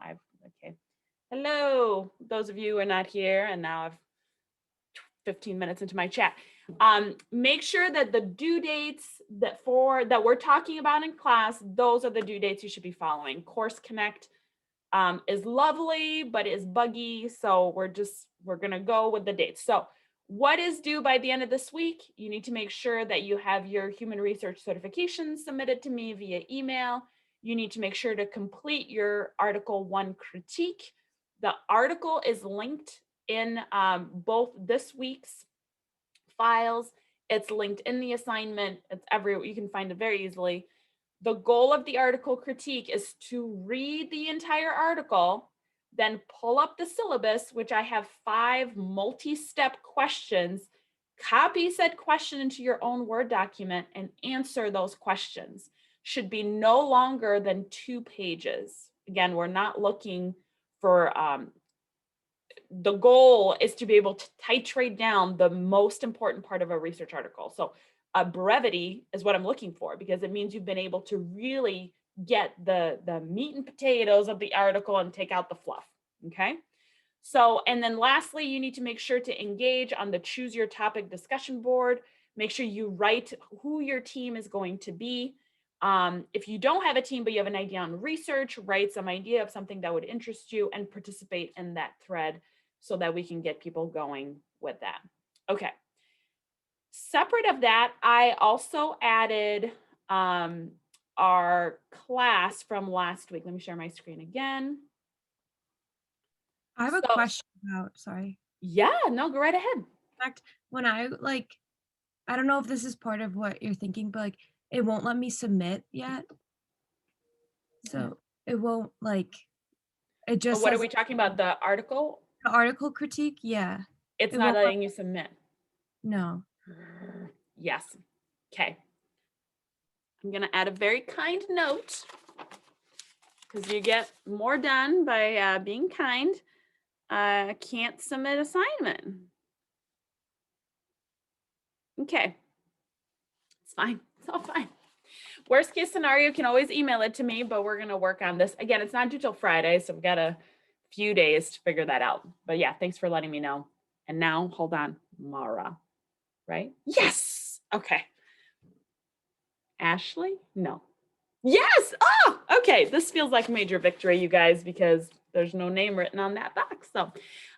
5. Okay. Hello, those of you who are not here, and now I've 15 minutes into my chat. Make sure that the due dates that we're talking about in class, those are the due dates you should be following. Course Connect is lovely, but is buggy. So we're gonna go with the dates. So what is due by the end of this week? You need to make sure that you have your human research certification submitted to me via email. You need to make sure to complete your Article 1 critique. The article is linked in both this week's files. It's linked in the assignment. It's everywhere. You can find it very easily. The goal of the article critique is to read the entire article, then pull up the syllabus, which I have 5 multi-step questions, copy said question into your own Word document and answer those questions. Should be no longer than 2 pages. Again, we're not looking for, the goal is to be able to titrate down the most important part of a research article. So a brevity is what I'm looking for, because it means you've been able to really get the meat and potatoes of the article and take out the fluff, okay? So, and then lastly, you need to make sure to engage on the choose your topic discussion board. Make sure you write who your team is going to be. If you don't have a team, but you have an idea on research, write some idea of something that would interest you and participate in that thread so that we can get people going with that. Okay. Separate of that, I also added our class from last week. Let me share my screen again. I have a question about, sorry. Yeah, no, go right ahead. In fact, when I don't know if this is part of what you're thinking, but it won't let me submit yet. So it won't it just What are says we talking about? The article? the article critique. Yeah. It's It not won't let, letting you submit. no. Yes. Okay. I'm going to add a very kind note, because you get more done by being kind. Can't submit assignment. Okay. It's fine. It's all fine. Worst case scenario, you can always email it to me, but we're going to work on this. Again, it's not due till Friday, so we've got a few days to figure that out. But yeah, thanks for letting me know. And now, hold on, Mara, right? Yes. Okay. Ashley? No. Yes. Oh, okay. This feels like a major victory, you guys, because there's no name written on that box. So,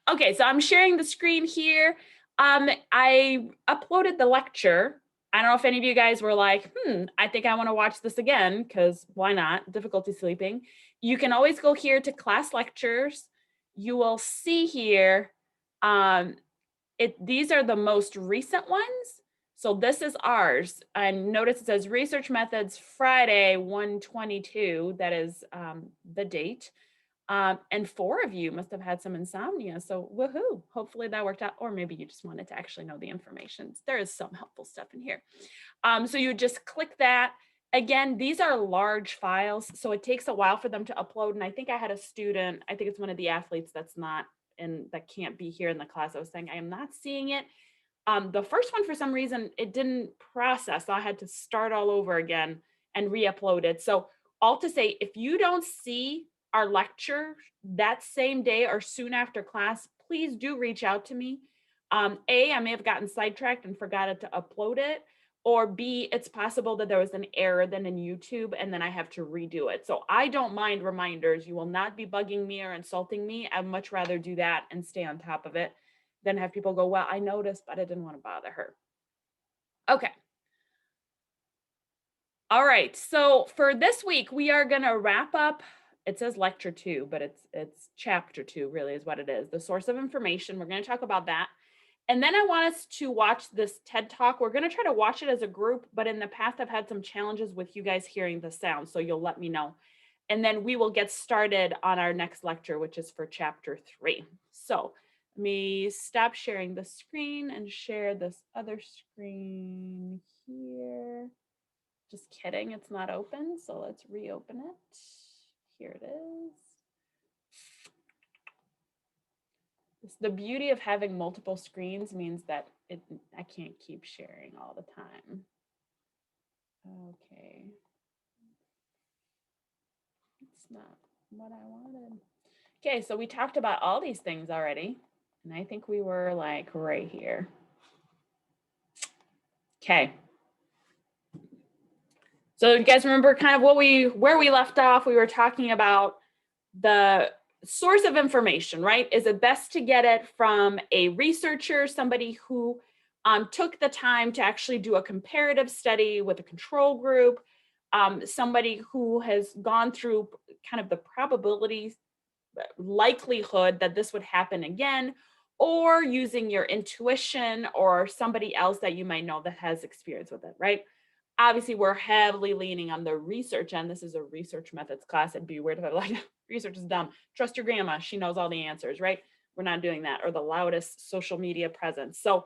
okay. So I'm sharing the screen here. I uploaded the lecture. I don't know if any of you guys were like, I think I want to watch this again, because why not? Difficulty sleeping. You can always go here to class lectures. You will see here, these are the most recent ones. So this is ours. And notice it says research methods Friday 1/22. That is the date. And 4 of you must have had some insomnia. So woohoo. Hopefully that worked out. Or maybe you just wanted to actually know the information. There is some helpful stuff in here. So you just click that. Again, these are large files, so it takes a while for them to upload. And I think I had a student, I think it's one of the athletes that's not and that can't be here in the class. I was saying, I am not seeing it. The first one, for some reason, it didn't process. So I had to start all over again and re-upload it. So all to say, if you don't see our lecture that same day or soon after class, please do reach out to me. A, I may have gotten sidetracked and forgot to upload it. Or B, it's possible that there was an error then in YouTube and then I have to redo it. So I don't mind reminders. You will not be bugging me or insulting me. I'd much rather do that and stay on top of it than have people go, well, I noticed, but I didn't want to bother her. Okay. All right. So for this week, we are going to wrap up. It says lecture 2, but it's chapter 2 really is what it is. The source of information. We're going to talk about that. And then I want us to watch this TED Talk. We're going to try to watch it as a group, but in the past, I've had some challenges with you guys hearing the sound, so you'll let me know. And then we will get started on our next lecture, which is for chapter 3. So let me stop sharing the screen and share this other screen here. Just kidding, it's not open, so let's reopen it. Here it is. The beauty of having multiple screens means that I can't keep sharing all the time. Okay. It's not what I wanted. Okay, so we talked about all these things already, and I think we were like right here. Okay. So you guys remember kind of where we left off? We were talking about the source of information, right? Is it best to get it from a researcher, somebody who took the time to actually do a comparative study with a control group, somebody who has gone through kind of the probability likelihood that this would happen again, or using your intuition or somebody else that you might know that has experience with it, right? Obviously, we're heavily leaning on the research end. This is a research methods class. It'd be weird if I like research is dumb. Trust your grandma. She knows all the answers, right? We're not doing that, or the loudest social media presence. So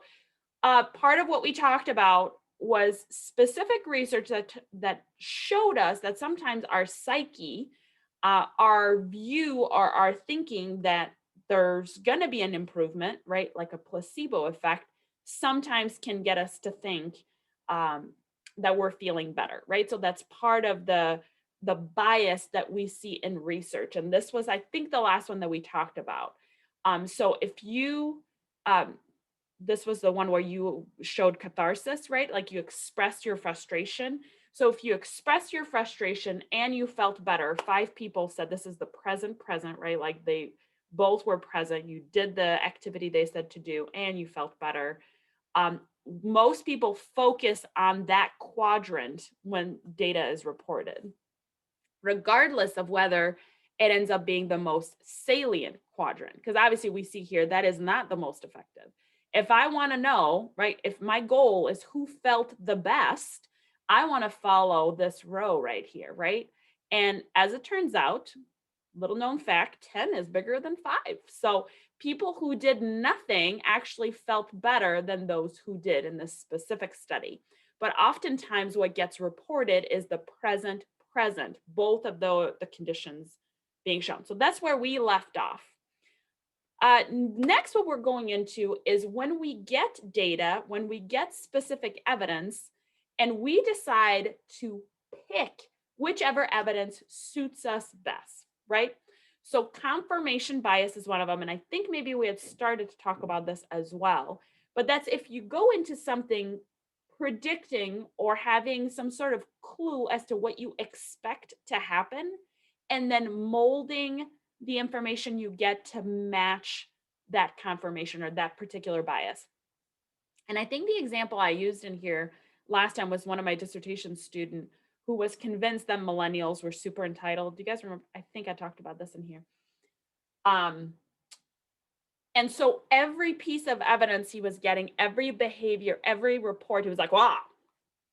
part of what we talked about was specific research that showed us that sometimes our psyche, our view or our thinking that there's going to be an improvement, right? Like a placebo effect, sometimes can get us to think um, that we're feeling better, right? So that's part of the bias that we see in research, and this was, I think, the last one that we talked about. So if you um, this was the one where you showed catharsis, right? Like you expressed your frustration. So if you express your frustration and you felt better, 5 people said this is the present, right? Like they both were present. You did the activity they said to do and you felt better. Um, Most people focus on that quadrant when data is reported, regardless of whether it ends up being the most salient quadrant. Because obviously, we see here that is not the most effective. If I want to know, right, if my goal is who felt the best, I want to follow this row right here, right? And as it turns out, little known fact, 10 is bigger than 5. So people who did nothing actually felt better than those who did in this specific study. But oftentimes what gets reported is the present, both of the conditions being shown. So that's where we left off. Next, what we're going into is when we get data, when we get specific evidence, and we decide to pick whichever evidence suits us best, right? So confirmation bias is one of them. And I think maybe we had started to talk about this as well. But that's if you go into something predicting or having some sort of clue as to what you expect to happen, and then molding the information you get to match that confirmation or that particular bias. And I think the example I used in here last time was one of my dissertation student who was convinced that millennials were super entitled. Do you guys remember? I think I talked about this in here. And so every piece of evidence he was getting, every behavior, every report, he was like, wow,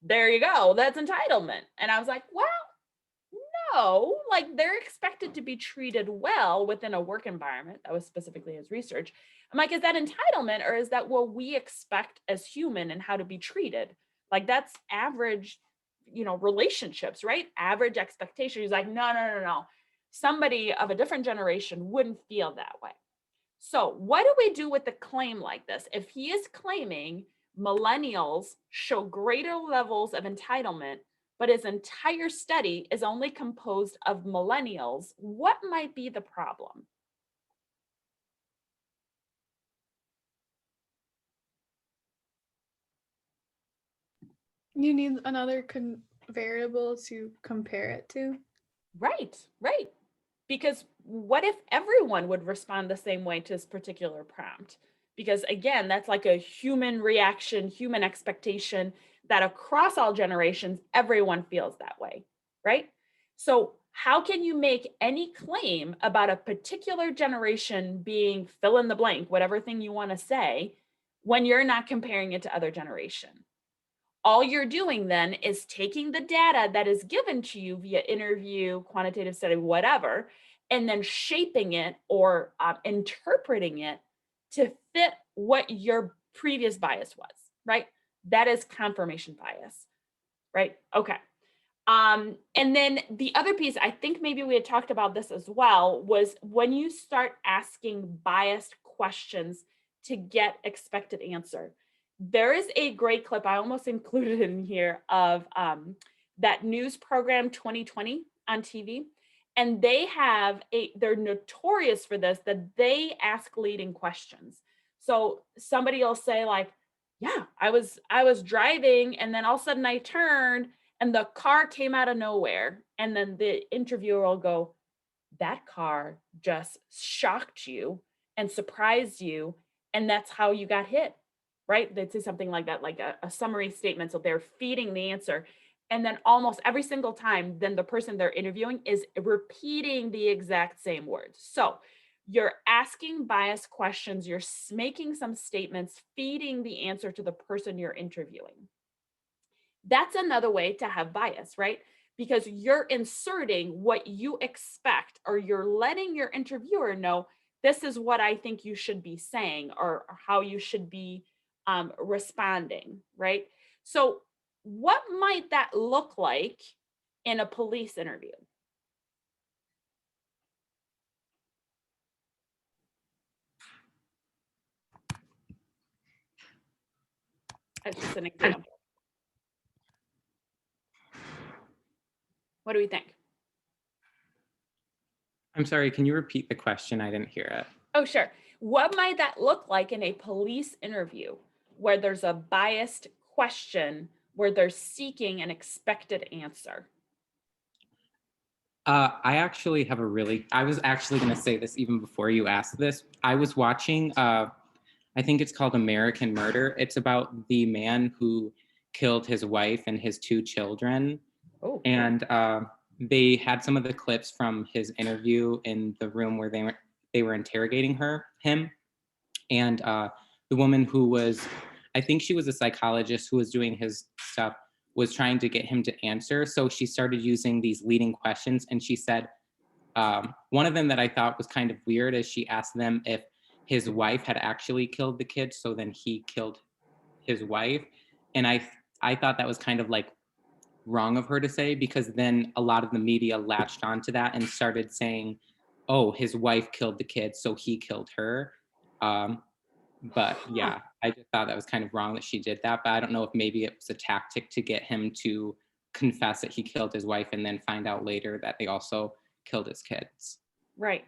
there you go. That's entitlement. And I was like, well, no, like they're expected to be treated well within a work environment. That was specifically his research. I'm like, is that entitlement or is that what we expect as human and how to be treated? Like that's average, relationships, right? Average expectation. He's like, no. Somebody of a different generation wouldn't feel that way. So what do we do with a claim like this? If he is claiming millennials show greater levels of entitlement, but his entire study is only composed of millennials, what might be the problem? You need another variable to compare it to. Right. Because what if everyone would respond the same way to this particular prompt? Because again, that's like a human reaction, human expectation that across all generations, everyone feels that way, right? So, how can you make any claim about a particular generation being fill in the blank, whatever thing you want to say, when you're not comparing it to other generation? All you're doing then is taking the data that is given to you via interview, quantitative study, whatever, and then shaping it or interpreting it to fit what your previous bias was, right? That is confirmation bias, right? Okay. And then the other piece, I think maybe we had talked about this as well, was when you start asking biased questions to get expected answer. There is a great clip, I almost included in here, of that news program 2020 on TV. And they're notorious for this, that they ask leading questions. So somebody will say like, yeah, I was driving and then all of a sudden I turned and the car came out of nowhere. And then the interviewer will go, that car just shocked you and surprised you, and that's how you got hit, right? They'd say something like that, like a summary statement. So they're feeding the answer. And then almost every single time, then the person they're interviewing is repeating the exact same words. So you're asking biased questions, you're making some statements, feeding the answer to the person you're interviewing. That's another way to have bias, right? Because you're inserting what you expect, or you're letting your interviewer know this is what I think you should be saying, or how you should be responding, right? So, what might that look like in a police interview? That's just an example. What do we think? I'm sorry, can you repeat the question? I didn't hear it. Oh, sure. What might that look like in a police interview where there's a biased question, where they're seeking an expected answer? I actually have I was actually going to say this even before you asked this. I was watching, I think it's called American Murder. It's about the man who killed his wife and his 2 children. Oh, And they had some of the clips from his interview in the room where they were interrogating him. And the woman who was, I think she was a psychologist who was doing his stuff, was trying to get him to answer. So she started using these leading questions, and she said, one of them that I thought was kind of weird is she asked them if his wife had actually killed the kids, so then he killed his wife. And I thought that was kind of like wrong of her to say, because then a lot of the media latched onto that and started saying, oh, his wife killed the kids, so he killed her. But yeah, I just thought that was kind of wrong that she did that. But I don't know if maybe it was a tactic to get him to confess that he killed his wife and then find out later that they also killed his kids. right.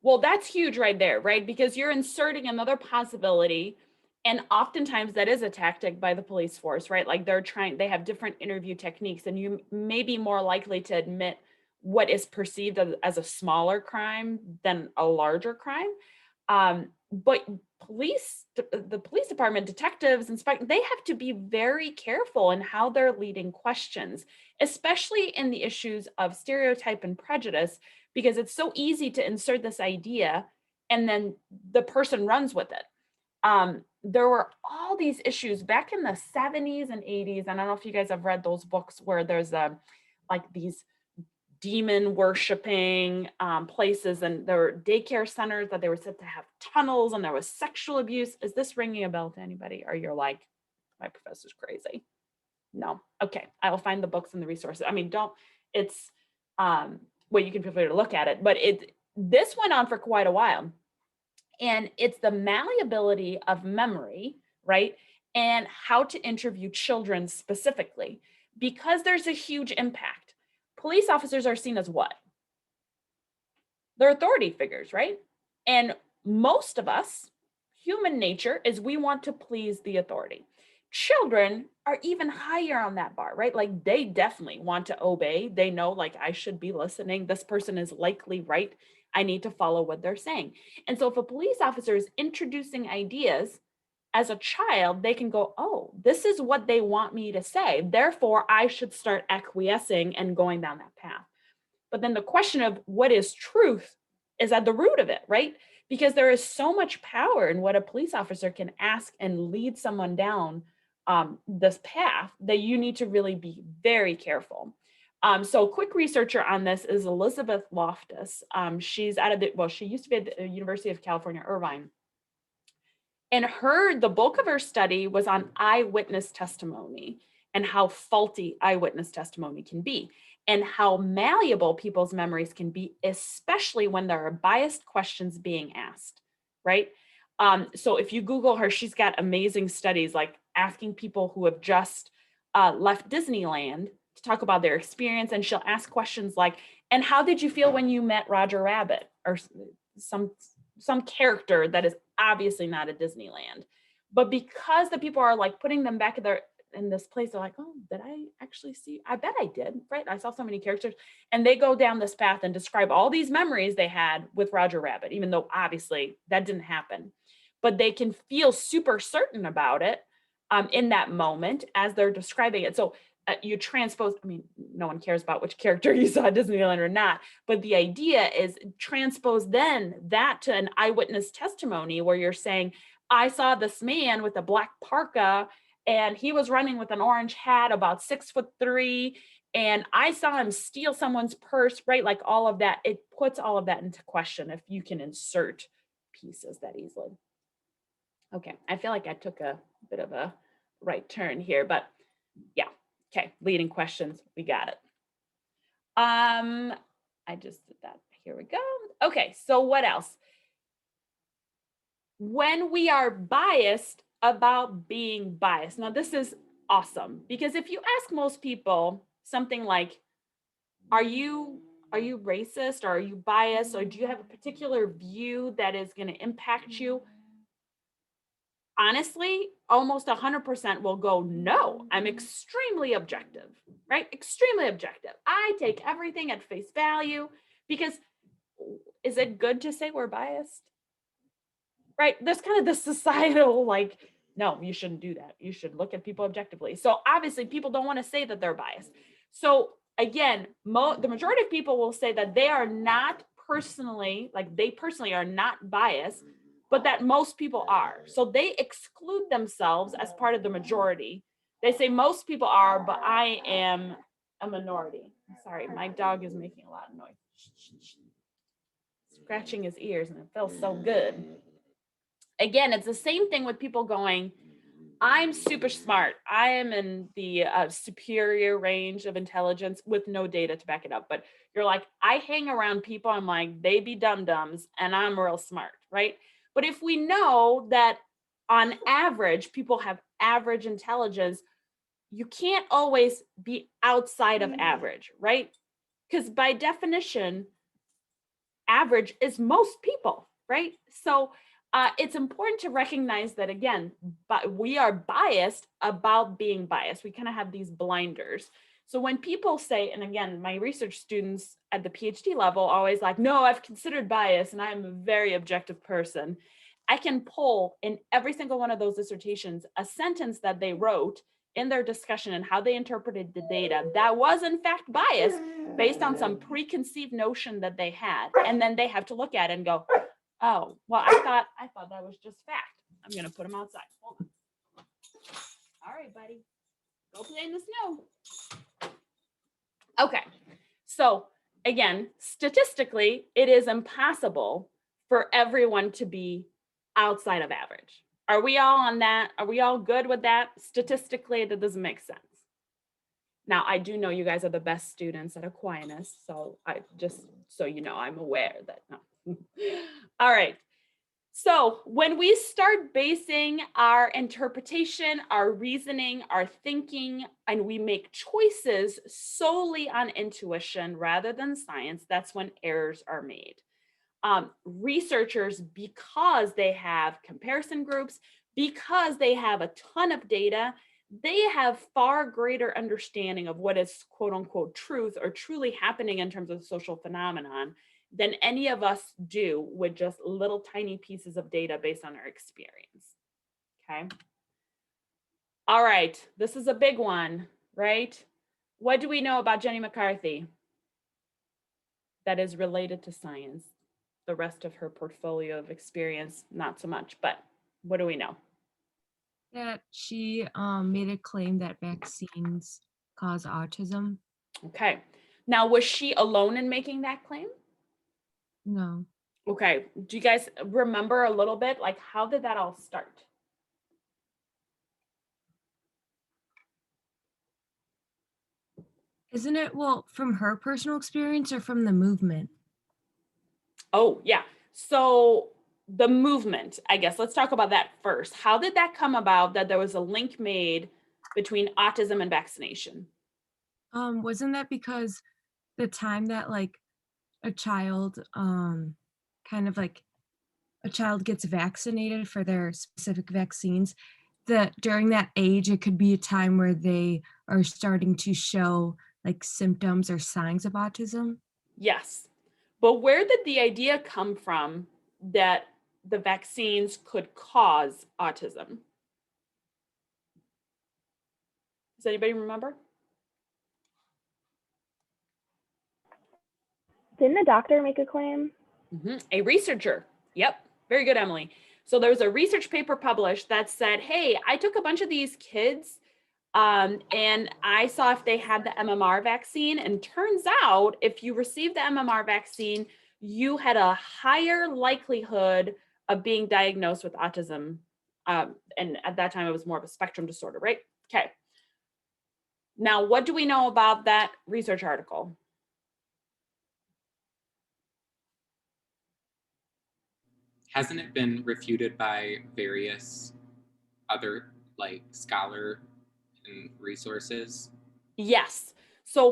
Well, that's huge right there, right? Because you're inserting another possibility. And oftentimes that is a tactic by the police force, right? Like they have different interview techniques, and you may be more likely to admit what is perceived as a smaller crime than a larger crime. But the police department, detectives, inspectors, they have to be very careful in how they're leading questions, especially in the issues of stereotype and prejudice, because it's so easy to insert this idea and then the person runs with it. There were all these issues back in the 70s and 80s. And I don't know if you guys have read those books where there's like these demon worshiping places, and there were daycare centers that they were said to have tunnels, and there was sexual abuse. Is this ringing a bell to anybody? Or you're like, my professor's crazy? No. Okay. I will find the books and the resources. I mean, it's well, you can feel free to look at it, but this went on for quite a while. And it's the malleability of memory, right? And how to interview children specifically, because there's a huge impact. Police officers are seen as what? They're authority figures, right? And most of us, human nature is we want to please the authority. Children are even higher on that bar, right? Like they definitely want to obey. They know, like, I should be listening. This person is likely right. I need to follow what they're saying. And so if a police officer is introducing ideas as a child, they can go, oh, this is what they want me to say. Therefore, I should start acquiescing and going down that path. But then the question of what is truth is at the root of it, right? Because there is so much power in what a police officer can ask and lead someone down this path, that you need to really be very careful. So quick researcher on this is Elizabeth Loftus. She's she used to be at the University of California, Irvine. And the bulk of her study was on eyewitness testimony and how faulty eyewitness testimony can be, and how malleable people's memories can be, especially when there are biased questions being asked, right? So if you Google her, she's got amazing studies, like asking people who have just left Disneyland to talk about their experience. And she'll ask questions like, And how did you feel when you met Roger Rabbit or some character that is obviously not at Disneyland? But because the people are like putting them back in this place, they're like, oh, did I actually see? I bet I did, right? I saw so many characters. And they go down this path and describe all these memories they had with Roger Rabbit, even though obviously that didn't happen. But they can feel super certain about it in that moment as they're describing it. So you transpose, I mean, no one cares about which character you saw at Disneyland or not, but the idea is transpose then that to an eyewitness testimony where you're saying, I saw this man with a black parka and he was running with an orange hat, about 6'3", and I saw him steal someone's purse, right? Like all of that, it puts all of that into question if you can insert pieces that easily. Okay, I feel like I took a bit of a right turn here, but yeah. Okay, leading questions, we got it. I just did that. Here we go. Okay, so what else? When we are biased about being biased. Now, this is awesome because if you ask most people something like, are you racist or are you biased or do you have a particular view that is going to impact you? Honestly, almost 100% will go, no, I'm extremely objective, right? Extremely objective. I take everything at face value because is it good to say we're biased? Right? There's kind of this societal like, no, you shouldn't do that. You should look at people objectively. So obviously people don't want to say that they're biased. So again, the majority of people will say that they are not personally, like they personally are not biased, but that most people are. So they exclude themselves as part of the majority. They say most people are, but I am a minority. Sorry, my dog is making a lot of noise. Scratching his ears and it feels so good. Again, it's the same thing with people going, I'm super smart. I am in the superior range of intelligence with no data to back it up. But you're like, I hang around people, I'm like, they be dum-dums and I'm real smart, right? But if we know that on average, people have average intelligence, you can't always be outside of average, right? Because by definition, average is most people, right? So it's important to recognize that, again, but we are biased about being biased. We kind of have these blinders. So when people say, and again, my research students at the PhD level always like, no, I've considered bias and I'm a very objective person. I can pull in every single one of those dissertations a sentence that they wrote in their discussion and how they interpreted the data that was in fact biased based on some preconceived notion that they had. And then they have to look at it and go, oh, well, I thought that was just fact. I'm gonna put him outside. Hold on. All right, buddy. Go play in the snow. Okay. So again, statistically, it is impossible for everyone to be outside of average. Are we all on that? Are we all good with that? Statistically, that doesn't make sense. Now, I do know you guys are the best students at Aquinas, so I just so you know, I'm aware that no. All right. So when we start basing our interpretation, our reasoning, our thinking, and we make choices solely on intuition rather than science, that's when errors are made. Researchers, because they have comparison groups, because they have a ton of data, they have far greater understanding of what is quote unquote truth or truly happening in terms of social phenomenon than any of us do with just little tiny pieces of data based on our experience. Okay. All right, this is a big one, right? What do we know about Jenny McCarthy that is related to science? The rest of her portfolio of experience, not so much, but what do we know? That she made a claim that vaccines cause autism. Okay. Now, was she alone in making that claim? No. Okay. Do you guys remember a little bit? Like, how did that all start? Isn't it, well, from her personal experience or from the movement? Oh, yeah. So the movement, I guess, let's talk about that first. How did that come about that there was a link made between autism and vaccination? Wasn't that because the time that like a child, kind of like a child gets vaccinated for their specific vaccines, that during that age, it could be a time where they are starting to show like symptoms or signs of autism. Yes. But where did the idea come from that the vaccines could cause autism? Does anybody remember? Didn't a doctor make a claim? A researcher. Yep. Very good, Emily. So there was a research paper published that said, hey, I took a bunch of these kids and I saw if they had the MMR vaccine. And turns out if you received the MMR vaccine, you had a higher likelihood of being diagnosed with autism. And at that time, it was more of a spectrum disorder, right? Okay. Now, what do we know about that research article? Hasn't it been refuted by various other like scholar and resources? Yes. So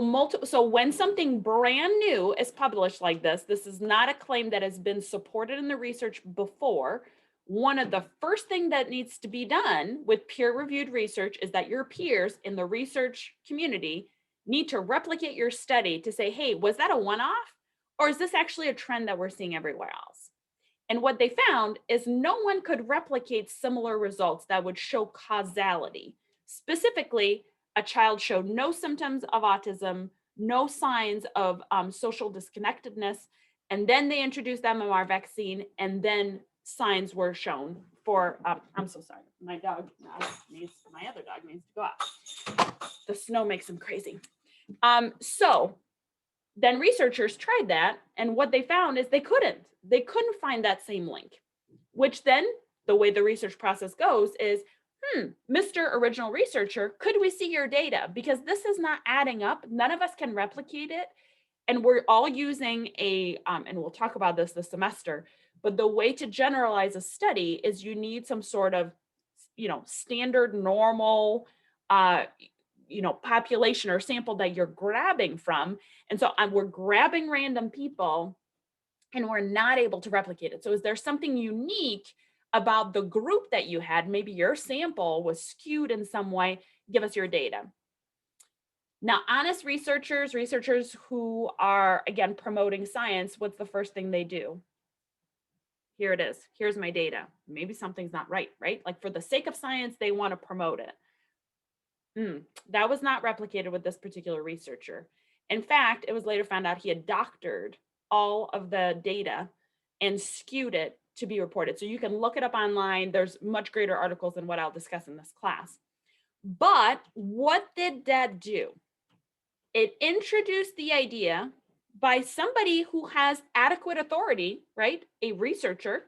when something brand new is published like this is not a claim that has been supported in the research before. One of the first thing that needs to be done with peer-reviewed research is that your peers in the research community need to replicate your study to say, hey, was that a one-off? Or is this actually a trend that we're seeing everywhere else? And what they found is no one could replicate similar results that would show causality. Specifically, a child showed no symptoms of autism, no signs of social disconnectedness, and then they introduced the MMR vaccine, and then signs were shown for, I'm so sorry, my other dog needs to go out. The snow makes him crazy. So then researchers tried that, and what they found is they couldn't find that same link, which then the way the research process goes is, Mr. Original Researcher, could we see your data? Because this is not adding up. None of us can replicate it. And we're all using and we'll talk about this semester, but the way to generalize a study is you need some sort of, standard normal, population or sample that you're grabbing from. And so we're grabbing random people and we're not able to replicate it. So is there something unique about the group that you had? Maybe your sample was skewed in some way. Give us your data. Now, honest researchers who are, again, promoting science, what's the first thing they do? Here it is. Here's my data. Maybe something's not right, right? Like for the sake of science, they want to promote it. That was not replicated with this particular researcher. In fact, it was later found out he had doctored all of the data and skewed it to be reported. So you can look it up online. There's much greater articles than what I'll discuss in this class. But what did that do? It introduced the idea by somebody who has adequate authority, right? A researcher,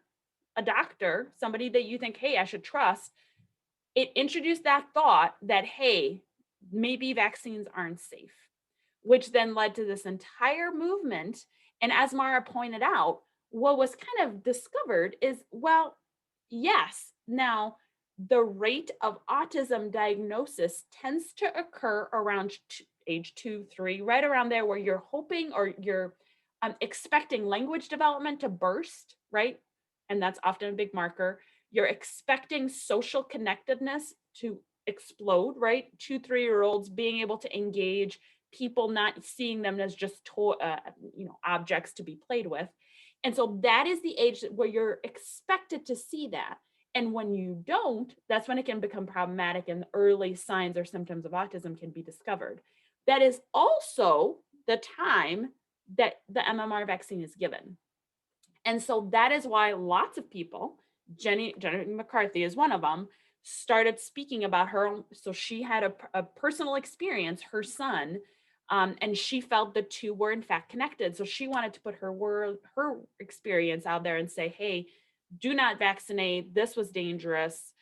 a doctor, somebody that you think, hey, I should trust. It introduced that thought that, hey, maybe vaccines aren't safe, which then led to this entire movement. And as Mara pointed out, what was kind of discovered is, well, yes, now the rate of autism diagnosis tends to occur around age 2, 3, right around there where you're hoping or you're expecting language development to burst, right? And that's often a big marker. You're expecting social connectedness to explode, right? 2, 3-year-olds being able to engage, people not seeing them as just objects to be played with. And so that is the age where you're expected to see that. And when you don't, that's when it can become problematic and early signs or symptoms of autism can be discovered. That is also the time that the MMR vaccine is given. And so that is why lots of people, Jenny McCarthy is one of them, started speaking about her own. So she had a personal experience, her son, and she felt the two were in fact connected. So she wanted to put her experience out there and say, hey, do not vaccinate. This was dangerous.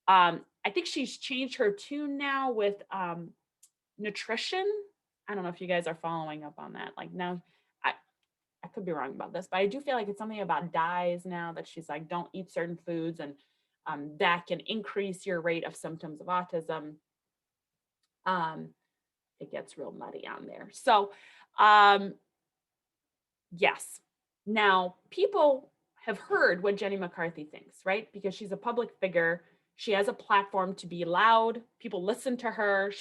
I think she's changed her tune now with nutrition. I don't know if you guys are following up on that. Like now, I could be wrong about this, but I do feel like it's something about dyes now that she's like, don't eat certain foods and that can increase your rate of symptoms of autism. It gets real muddy on there. So Yes. Now, people have heard what Jenny McCarthy thinks, right? Because she's a public figure. She has a platform to be loud. People listen to her.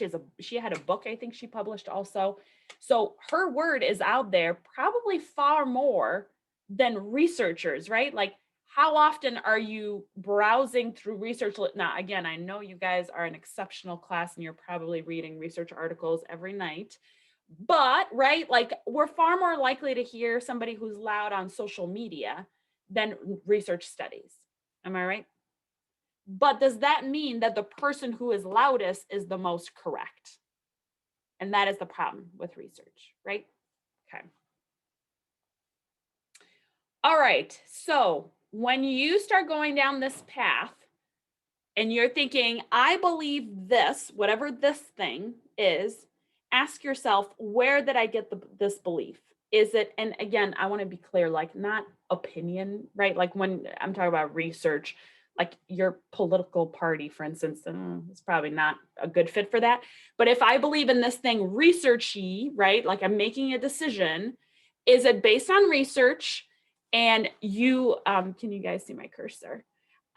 She had a book I think she published also. So her word is out there probably far more than researchers, right? Like how often are you browsing through research? Now, again, I know you guys are an exceptional class and you're probably reading research articles every night. But, right, like we're far more likely to hear somebody who's loud on social media than research studies. Am I right? But does that mean that the person who is loudest is the most correct? And that is the problem with research, right? Okay. All right. So when you start going down this path and you're thinking, I believe this, whatever this thing is, ask yourself, where did I get this belief? Is it, and again, I want to be clear, like not opinion, right? Like when I'm talking about research, like your political party, for instance, it's probably not a good fit for that. But if I believe in this thing researchy, right? Like I'm making a decision, is it based on research? And you, can you guys see my cursor?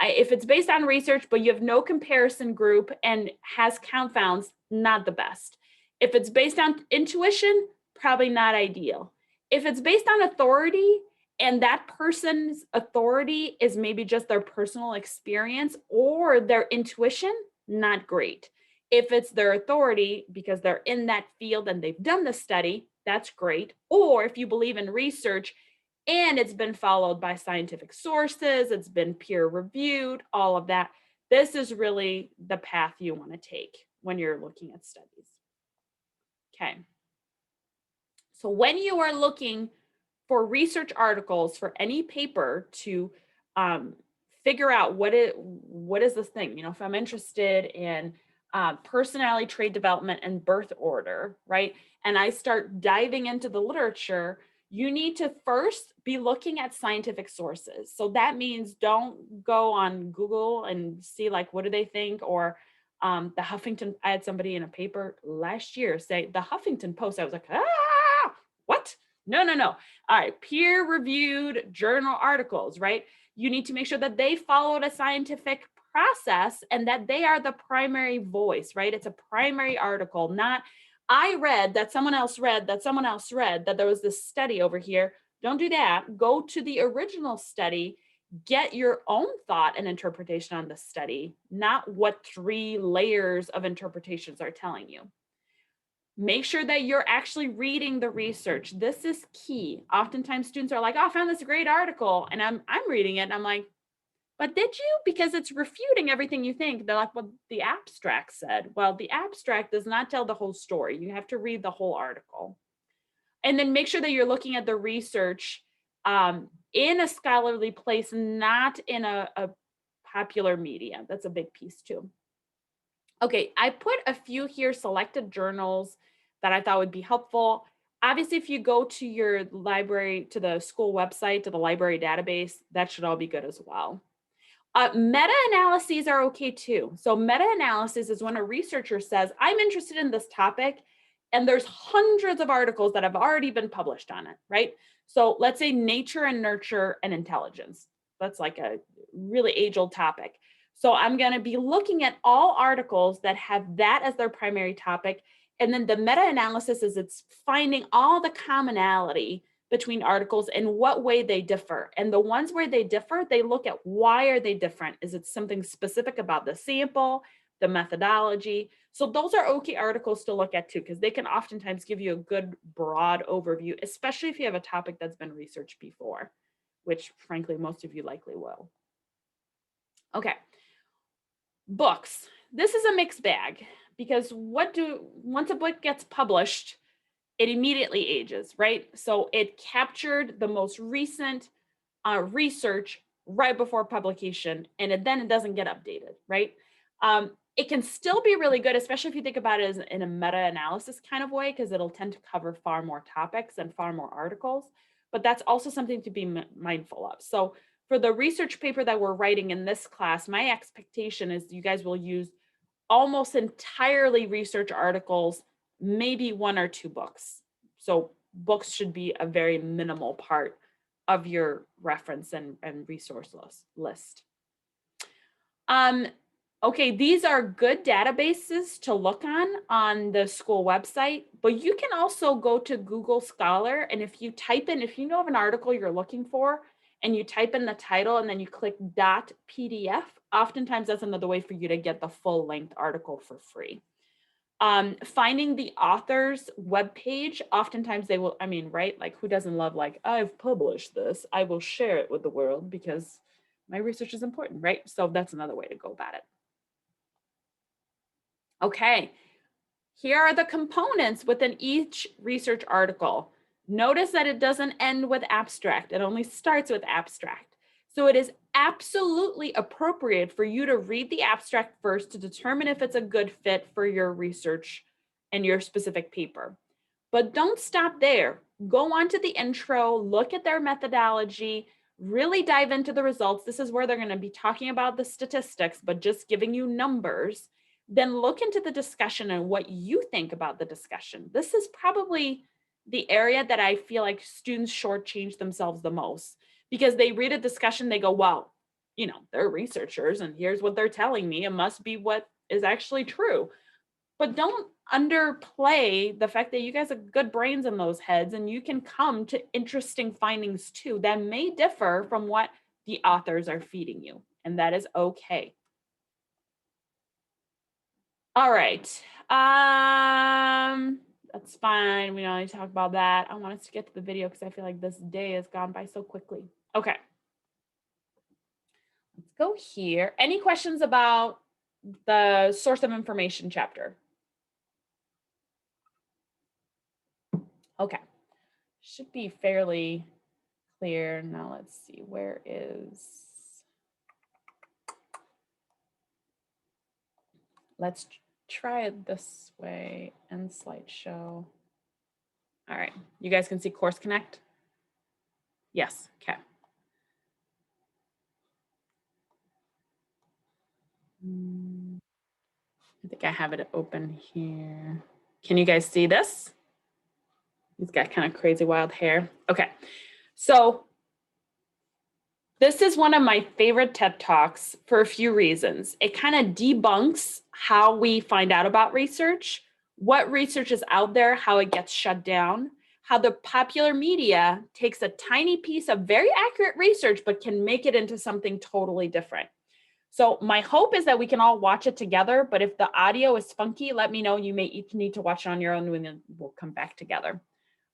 If it's based on research, but you have no comparison group and has confounds, not the best. If it's based on intuition, probably not ideal. If it's based on authority and that person's authority is maybe just their personal experience or their intuition, not great. If it's their authority because they're in that field and they've done the study, that's great. Or if you believe in research and it's been followed by scientific sources, it's been peer reviewed, all of that. This is really the path you want to take when you're looking at studies. Okay. So when you are looking for research articles for any paper to figure out what is this thing, if I'm interested in personality trait development and birth order, right? And I start diving into the literature, you need to first be looking at scientific sources. So that means don't go on Google and see like, what do they think? Or the Huffington, I had somebody in a paper last year say the Huffington Post. I was like, what? No. All right, peer reviewed journal articles, right? You need to make sure that they followed a scientific process and that they are the primary voice, right? It's a primary article, not I read that someone else read that someone else read that there was this study over here. Don't do that. Go to the original study, get your own thought and interpretation on the study, not what 3 layers of interpretations are telling you. Make sure that you're actually reading the research. This is key. Oftentimes students are like, oh, I found this great article and I'm reading it and I'm like, but did you? Because it's refuting everything you think. They're like, well, the abstract said. Well, the abstract does not tell the whole story. You have to read the whole article. And then make sure that you're looking at the research in a scholarly place, not in a popular media. That's a big piece too. Okay, I put a few here selected journals that I thought would be helpful. Obviously, if you go to your library, to the school website, to the library database, that should all be good as well. Meta-analyses are okay too. So meta-analysis is when a researcher says, I'm interested in this topic, and there's hundreds of articles that have already been published on it, right? So let's say nature and nurture and intelligence. That's like a really age-old topic. So I'm going to be looking at all articles that have that as their primary topic. And then the meta-analysis is it's finding all the commonality between articles and what way they differ. And the ones where they differ, they look at why are they different? Is it something specific about the sample, the methodology? So those are okay articles to look at too, because they can oftentimes give you a good broad overview, especially if you have a topic that's been researched before, which frankly, most of you likely will. Okay. Books. This is a mixed bag because once a book gets published, it immediately ages, right? So it captured the most recent research right before publication, and then it doesn't get updated, right? It can still be really good, especially if you think about it as in a meta-analysis kind of way, because it'll tend to cover far more topics and far more articles, but that's also something to be mindful of. So for the research paper that we're writing in this class, my expectation is you guys will use almost entirely research articles, maybe 1 or 2 books. So books should be a very minimal part of your reference and resource list. Okay, these are good databases to look on the school website, but you can also go to Google Scholar, and if you know of an article you're looking for, and you type in the title and then you click .pdf, oftentimes that's another way for you to get the full length article for free. Finding the author's webpage, oftentimes they will, right? Like, who doesn't love, like, I've published this, I will share it with the world because my research is important, right? So that's another way to go about it. Okay, here are the components within each research article. Notice that it doesn't end with abstract, it only starts with abstract. So it is absolutely appropriate for you to read the abstract first to determine if it's a good fit for your research and your specific paper. But don't stop there. Go on to the intro, look at their methodology, really dive into the results. This is where they're going to be talking about the statistics, but just giving you numbers. Then look into the discussion and what you think about the discussion. This is probably the area that I feel like students shortchange themselves the most, because they read a discussion, they go, well, they're researchers and here's what they're telling me. It must be what is actually true. But don't underplay the fact that you guys have good brains in those heads and you can come to interesting findings too that may differ from what the authors are feeding you, and that is okay. All right, that's fine. We don't need to talk about that. I want us to get to the video because I feel like this day has gone by so quickly. Okay, let's go here. Any questions about the source of information chapter? Okay, should be fairly clear. Now let's see, where is, let's try it this way and slideshow. All right, you guys can see Course Connect? Yes, okay. I think I have it open here. Can you guys see this? He's got kind of crazy wild hair. Okay, so this is one of my favorite TED Talks for a few reasons. It kind of debunks how we find out about research, what research is out there, how it gets shut down, how the popular media takes a tiny piece of very accurate research but can make it into something totally different. So my hope is that we can all watch it together, but if the audio is funky, let me know. You may each need to watch it on your own and then we'll come back together.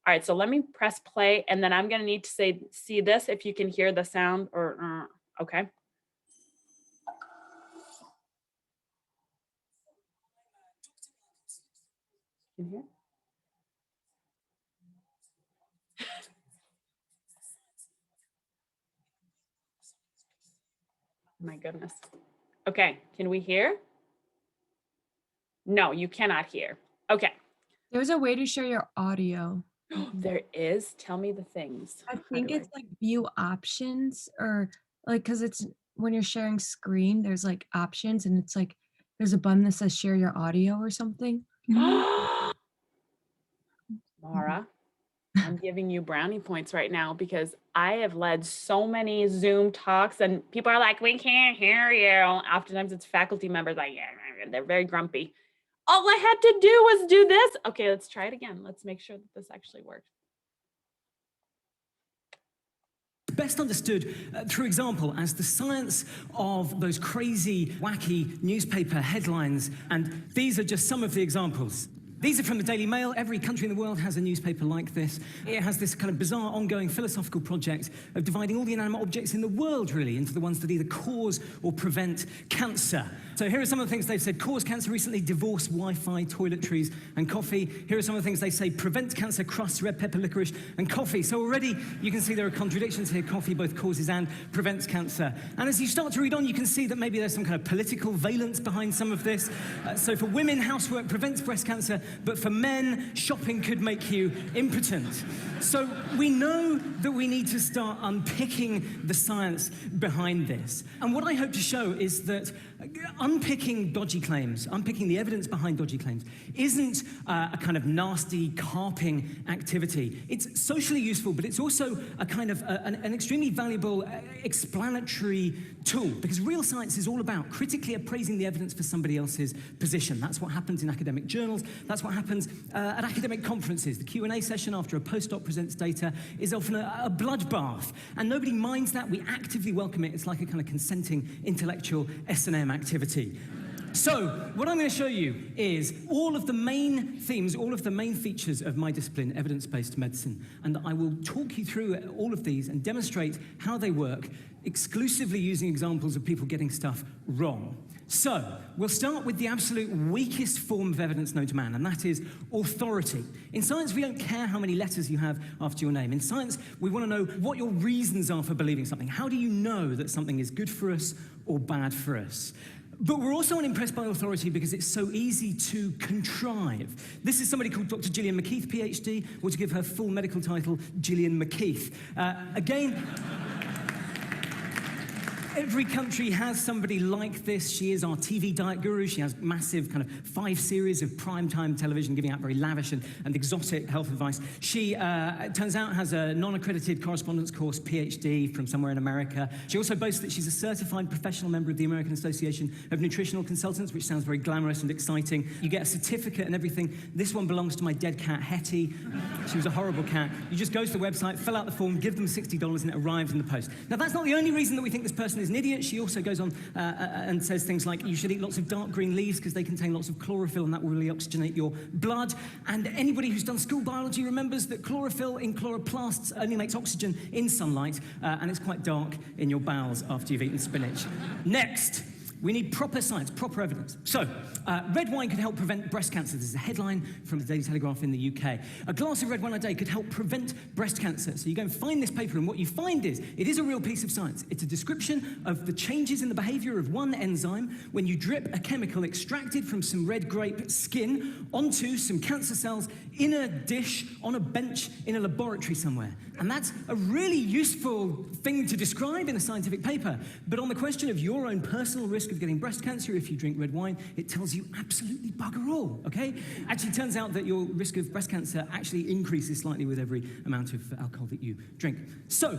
All right, so let me press play and then I'm gonna need to see this if you can hear the sound or, okay. Can you hear? My goodness. Okay, can we hear? No, you cannot hear. Okay. There's a way to share your audio. There is. Tell me the things. I How think do it's like view options, or like, because it's when you're sharing screen, there's like options and it's like there's a button that says share your audio or something. Laura, I'm giving you brownie points right now because I have led so many Zoom talks and people are like, we can't hear you. Oftentimes it's faculty members like, yeah, they're very grumpy. All I had to do was do this. Okay, let's try it again. Let's make sure that this actually works. Best understood, through example, as the science of those crazy, wacky newspaper headlines. And these are just some of the examples. These are from the Daily Mail. Every country in the world has a newspaper like this. It has this kind of bizarre, ongoing philosophical project of dividing all the inanimate objects in the world, really, into the ones that either cause or prevent cancer. So here are some of the things they've said. Cause cancer recently, divorce, Wi-Fi, toiletries, and coffee. Here are some of the things they say. Prevent cancer, crusts, red pepper, licorice, and coffee. So already you can see there are contradictions here. Coffee both causes and prevents cancer. And as you start to read on, you can see that maybe there's some kind of political valence behind some of this. So for women, housework prevents breast cancer, but for men, shopping could make you impotent. So we know that we need to start unpicking the science behind this. And what I hope to show is that unpicking dodgy claims, unpicking the evidence behind dodgy claims, isn't a kind of nasty carping activity. It's socially useful, but it's also a kind of an extremely valuable explanatory tool, because real science is all about critically appraising the evidence for somebody else's position. That's what happens in academic journals. That's what happens at academic conferences. The Q&A session after a postdoc presents data is often a bloodbath, and nobody minds that. We actively welcome it. It's like a kind of consenting intellectual S&M activity. So, what I'm going to show you is all of the main themes, all of the main features of my discipline, evidence-based medicine. And I will talk you through all of these and demonstrate how they work, exclusively using examples of people getting stuff wrong. So, we'll start with the absolute weakest form of evidence known to man, and that is authority. In science, we don't care how many letters you have after your name. In science, we want to know what your reasons are for believing something. How do you know that something is good for us or bad for us? But we're also unimpressed by authority because it's so easy to contrive. This is somebody called Dr. Gillian McKeith, PhD, or to give her full medical title, Gillian McKeith. Again, every country has somebody like this. She is our TV diet guru. She has massive kind of 5 series of primetime television giving out very lavish and exotic health advice. She, it turns out, has a non-accredited correspondence course PhD from somewhere in America. She also boasts that she's a certified professional member of the American Association of Nutritional Consultants, which sounds very glamorous and exciting. You get a certificate and everything. This one belongs to my dead cat, Hetty. She was a horrible cat. You just go to the website, fill out the form, give them $60, and it arrives in the post. Now, that's not the only reason that we think this person is an idiot. She also goes on and says things like you should eat lots of dark green leaves because they contain lots of chlorophyll and that will really oxygenate your blood. And anybody who's done school biology remembers that chlorophyll in chloroplasts only makes oxygen in sunlight, and it's quite dark in your bowels after you've eaten spinach. Next. We need proper science, proper evidence. So, red wine could help prevent breast cancer. This is a headline from the Daily Telegraph in the UK. A glass of red wine a day could help prevent breast cancer. So you go and find this paper, and what you find is, it is a real piece of science. It's a description of the changes in the behavior of one enzyme when you drip a chemical extracted from some red grape skin onto some cancer cells in a dish on a bench in a laboratory somewhere. And that's a really useful thing to describe in a scientific paper. But on the question of your own personal risk of getting breast cancer if you drink red wine, it tells you absolutely bugger all, okay? Actually, it turns out that your risk of breast cancer actually increases slightly with every amount of alcohol that you drink. So,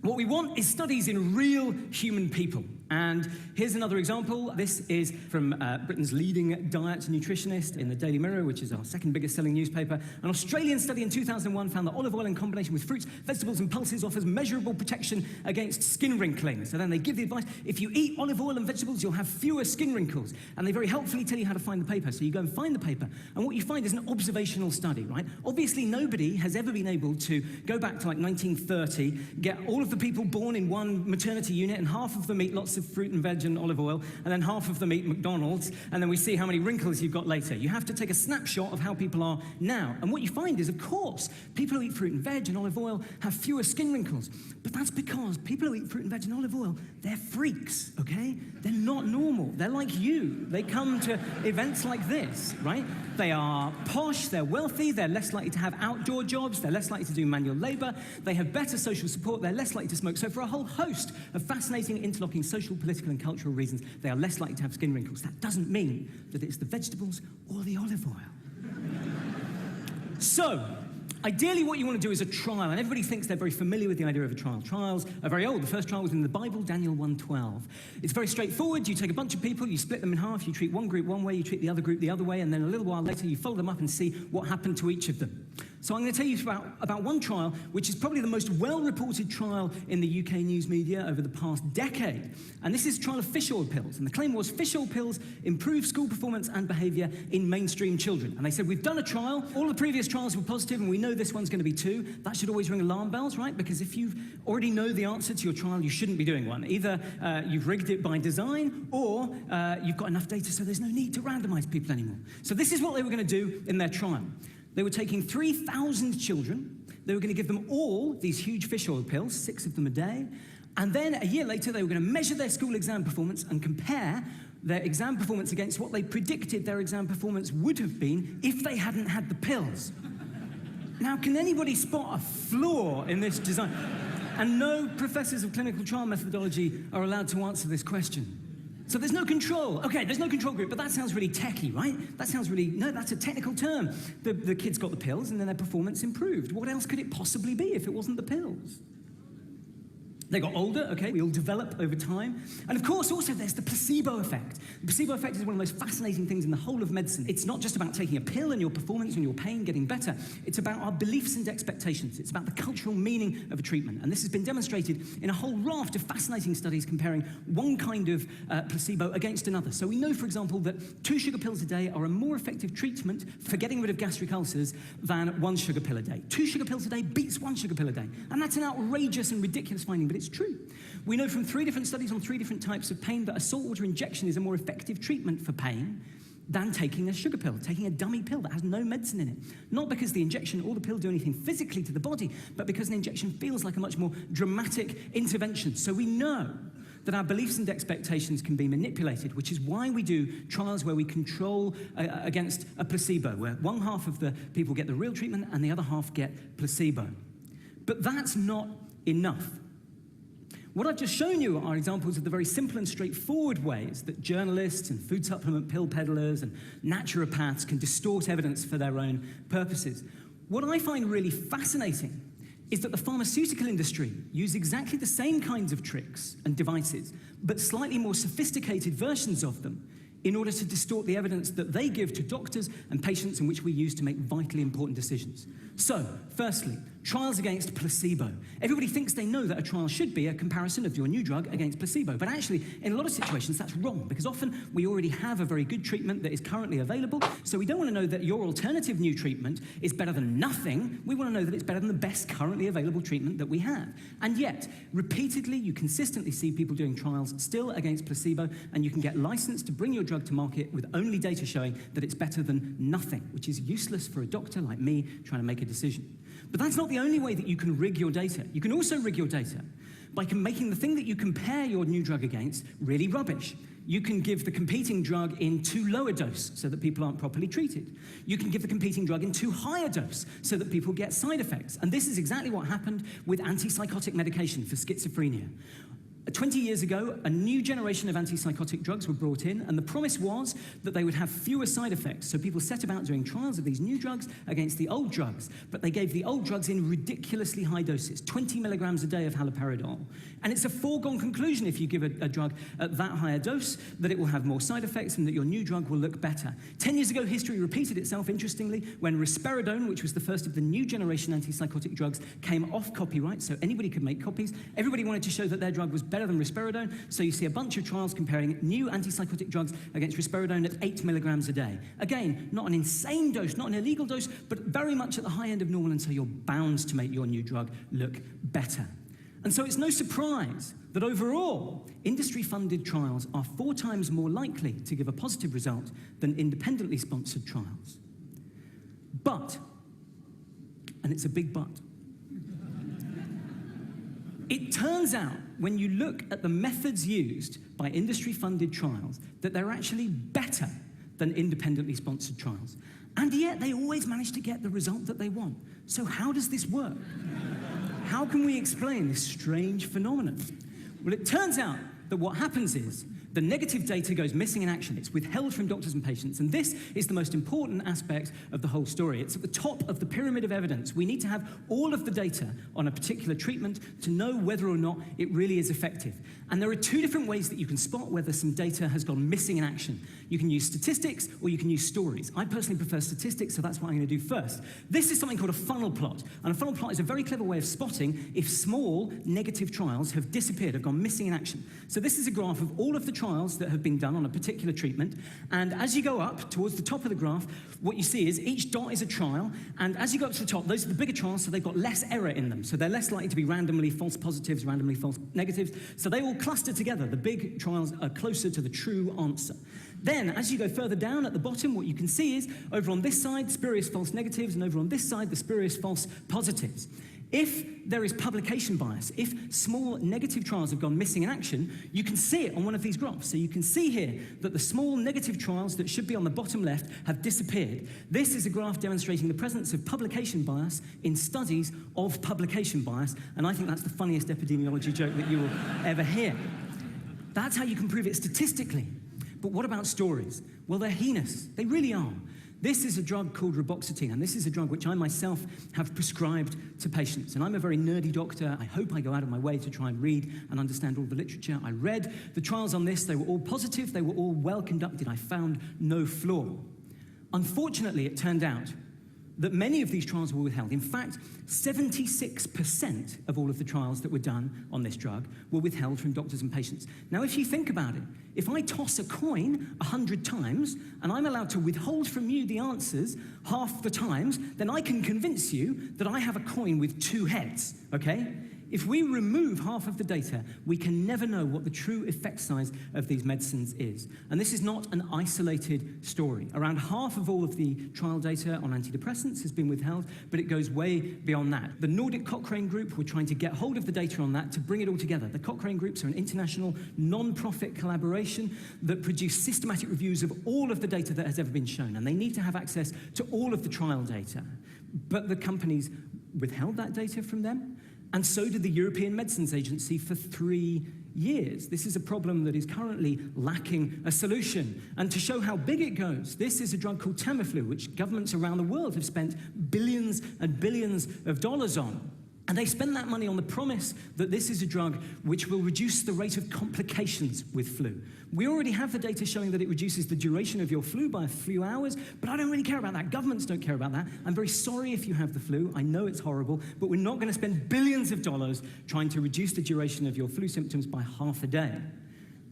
what we want is studies in real human people. And here's another example. This is from Britain's leading diet nutritionist in the Daily Mirror, which is our second biggest selling newspaper. An Australian study in 2001 found that olive oil in combination with fruits, vegetables and pulses offers measurable protection against skin wrinkling. So then they give the advice, if you eat olive oil and vegetables, you'll have fewer skin wrinkles. And they very helpfully tell you how to find the paper. So you go and find the paper. And what you find is an observational study, right? Obviously, nobody has ever been able to go back to like 1930, get all of the people born in one maternity unit, and half of them eat lots of fruit and veg and olive oil, and then half of them eat McDonald's, and then we see how many wrinkles you've got later. You have to take a snapshot of how people are now. And what you find is, of course, people who eat fruit and veg and olive oil have fewer skin wrinkles. But that's because people who eat fruit and veg and olive oil, they're freaks, okay? They're not normal. They're like you. They come to events like this, right? They are posh, they're wealthy, they're less likely to have outdoor jobs, they're less likely to do manual labor, they have better social support, they're less likely to smoke. So for a whole host of fascinating, interlocking social, political, and cultural reasons, they are less likely to have skin wrinkles. That doesn't mean that it's the vegetables or the olive oil. So, ideally what you want to do is a trial, and everybody thinks they're very familiar with the idea of a trial. Trials are very old. The first trial was in the Bible, Daniel 1:12. It's very straightforward. You take a bunch of people, you split them in half, you treat one group one way, you treat the other group the other way, and then a little while later you follow them up and see what happened to each of them. So I'm going to tell you about one trial, which is probably the most well-reported trial in the UK news media over the past decade. And this is a trial of fish oil pills. And the claim was fish oil pills improve school performance and behavior in mainstream children. And they said, we've done a trial. All the previous trials were positive, and we know this one's going to be too. That should always ring alarm bells, right? Because if you already know the answer to your trial, you shouldn't be doing one. Either you've rigged it by design, or you've got enough data so there's no need to randomize people anymore. So this is what they were going to do in their trial. They were taking 3,000 children. They were going to give them all these huge fish oil pills, 6 of them a day. And then a year later, they were going to measure their school exam performance and compare their exam performance against what they predicted their exam performance would have been if they hadn't had the pills. Now, can anybody spot a flaw in this design? And no professors of clinical trial methodology are allowed to answer this question. So there's no control. Okay, there's no control group, but that sounds really techie, right? That sounds really, no, that's a technical term. The kids got the pills and then their performance improved. What else could it possibly be if it wasn't the pills? They got older, okay, we all develop over time. And of course, also there's the placebo effect. The placebo effect is one of the most fascinating things in the whole of medicine. It's not just about taking a pill and your performance and your pain getting better. It's about our beliefs and expectations. It's about the cultural meaning of a treatment. And this has been demonstrated in a whole raft of fascinating studies comparing one kind of placebo against another. So we know, for example, that 2 sugar pills a day are a more effective treatment for getting rid of gastric ulcers than 1 sugar pill a day. 2 sugar pills a day beats 1 sugar pill a day. And that's an outrageous and ridiculous finding, but it's true. We know from 3 different studies on 3 different types of pain that a saltwater injection is a more effective treatment for pain than taking a sugar pill, taking a dummy pill that has no medicine in it. Not because the injection or the pill do anything physically to the body, but because an injection feels like a much more dramatic intervention. So we know that our beliefs and expectations can be manipulated, which is why we do trials where we control against a placebo, where one half of the people get the real treatment and the other half get placebo. But that's not enough. What I've just shown you are examples of the very simple and straightforward ways that journalists and food supplement pill peddlers and naturopaths can distort evidence for their own purposes. What I find really fascinating is that the pharmaceutical industry use exactly the same kinds of tricks and devices, but slightly more sophisticated versions of them in order to distort the evidence that they give to doctors and patients and which we use to make vitally important decisions. So, firstly, trials against placebo. Everybody thinks they know that a trial should be a comparison of your new drug against placebo, but actually, in a lot of situations, that's wrong, because often we already have a very good treatment that is currently available, so we don't want to know that your alternative new treatment is better than nothing. We want to know that it's better than the best currently available treatment that we have. And yet, repeatedly, you consistently see people doing trials still against placebo, and you can get licensed to bring your drug to market with only data showing that it's better than nothing, which is useless for a doctor like me trying to make a decision. But that's not the only way that you can rig your data. You can also rig your data by making the thing that you compare your new drug against really rubbish. You can give the competing drug in too low a dose so that people aren't properly treated. You can give the competing drug in too high a dose so that people get side effects. And this is exactly what happened with antipsychotic medication for schizophrenia. 20 years ago, a new generation of antipsychotic drugs were brought in, and the promise was that they would have fewer side effects. So people set about doing trials of these new drugs against the old drugs, but they gave the old drugs in ridiculously high doses, 20 milligrams a day of haloperidol. And it's a foregone conclusion if you give a drug at that higher dose that it will have more side effects and that your new drug will look better. 10 years ago, history repeated itself, interestingly, when risperidone, which was the first of the new generation antipsychotic drugs, came off copyright, so anybody could make copies. Everybody wanted to show that their drug was better than risperidone, so you see a bunch of trials comparing new antipsychotic drugs against risperidone at 8 milligrams a day. Again, not an insane dose, not an illegal dose, but very much at the high end of normal, and so you're bound to make your new drug look better. And so it's no surprise that overall, industry-funded trials are 4 times more likely to give a positive result than independently sponsored trials. But, and it's a big but, it turns out, when you look at the methods used by industry-funded trials, that they're actually better than independently sponsored trials. And yet, they always manage to get the result that they want. So how does this work? How can we explain this strange phenomenon? Well, it turns out that what happens is the negative data goes missing in action. It's withheld from doctors and patients. And this is the most important aspect of the whole story. It's at the top of the pyramid of evidence. We need to have all of the data on a particular treatment to know whether or not it really is effective. And there are 2 different ways that you can spot whether some data has gone missing in action. You can use statistics or you can use stories. I personally prefer statistics, so that's what I'm going to do first. This is something called a funnel plot. And a funnel plot is a very clever way of spotting if small negative trials have disappeared, have gone missing in action. So this is a graph of all of the trials that have been done on a particular treatment. And as you go up towards the top of the graph, what you see is each dot is a trial. And as you go up to the top, those are the bigger trials, so they've got less error in them. So they're less likely to be randomly false positives, randomly false negatives. So they all cluster together. The big trials are closer to the true answer. Then, as you go further down at the bottom, what you can see is, over on this side, spurious false negatives, and over on this side, the spurious false positives. If there is publication bias, if small negative trials have gone missing in action, you can see it on one of these graphs. So you can see here that the small negative trials that should be on the bottom left have disappeared. This is a graph demonstrating the presence of publication bias in studies of publication bias, and I think that's the funniest epidemiology joke that you will ever hear. That's how you can prove it statistically. But what about stories? Well, they're heinous. They really are. This is a drug called reboxetine, and this is a drug which I myself have prescribed to patients. And I'm a very nerdy doctor. I hope I go out of my way to try and read and understand all the literature. I read the trials on this. They were all positive. They were all well conducted. I found no flaw. Unfortunately, it turned out that many of these trials were withheld. In fact, 76% of all of the trials that were done on this drug were withheld from doctors and patients. Now, if you think about it, if I toss a coin 100 times and I'm allowed to withhold from you the answers half the times, then I can convince you that I have a coin with two heads, okay? If we remove half of the data, we can never know what the true effect size of these medicines is. And this is not an isolated story. Around half of all of the trial data on antidepressants has been withheld, but it goes way beyond that. The Nordic Cochrane Group were trying to get hold of the data on that to bring it all together. The Cochrane Groups are an international non-profit collaboration that produce systematic reviews of all of the data that has ever been shown, and they need to have access to all of the trial data. But the companies withheld that data from them, and so did the European Medicines Agency for 3 years. This is a problem that is currently lacking a solution. And to show how big it goes, this is a drug called Tamiflu, which governments around the world have spent billions and billions of dollars on. And they spend that money on the promise that this is a drug which will reduce the rate of complications with flu. We already have the data showing that it reduces the duration of your flu by a few hours, but I don't really care about that. Governments don't care about that. I'm very sorry if you have the flu. I know it's horrible, but we're not going to spend billions of dollars trying to reduce the duration of your flu symptoms by half a day.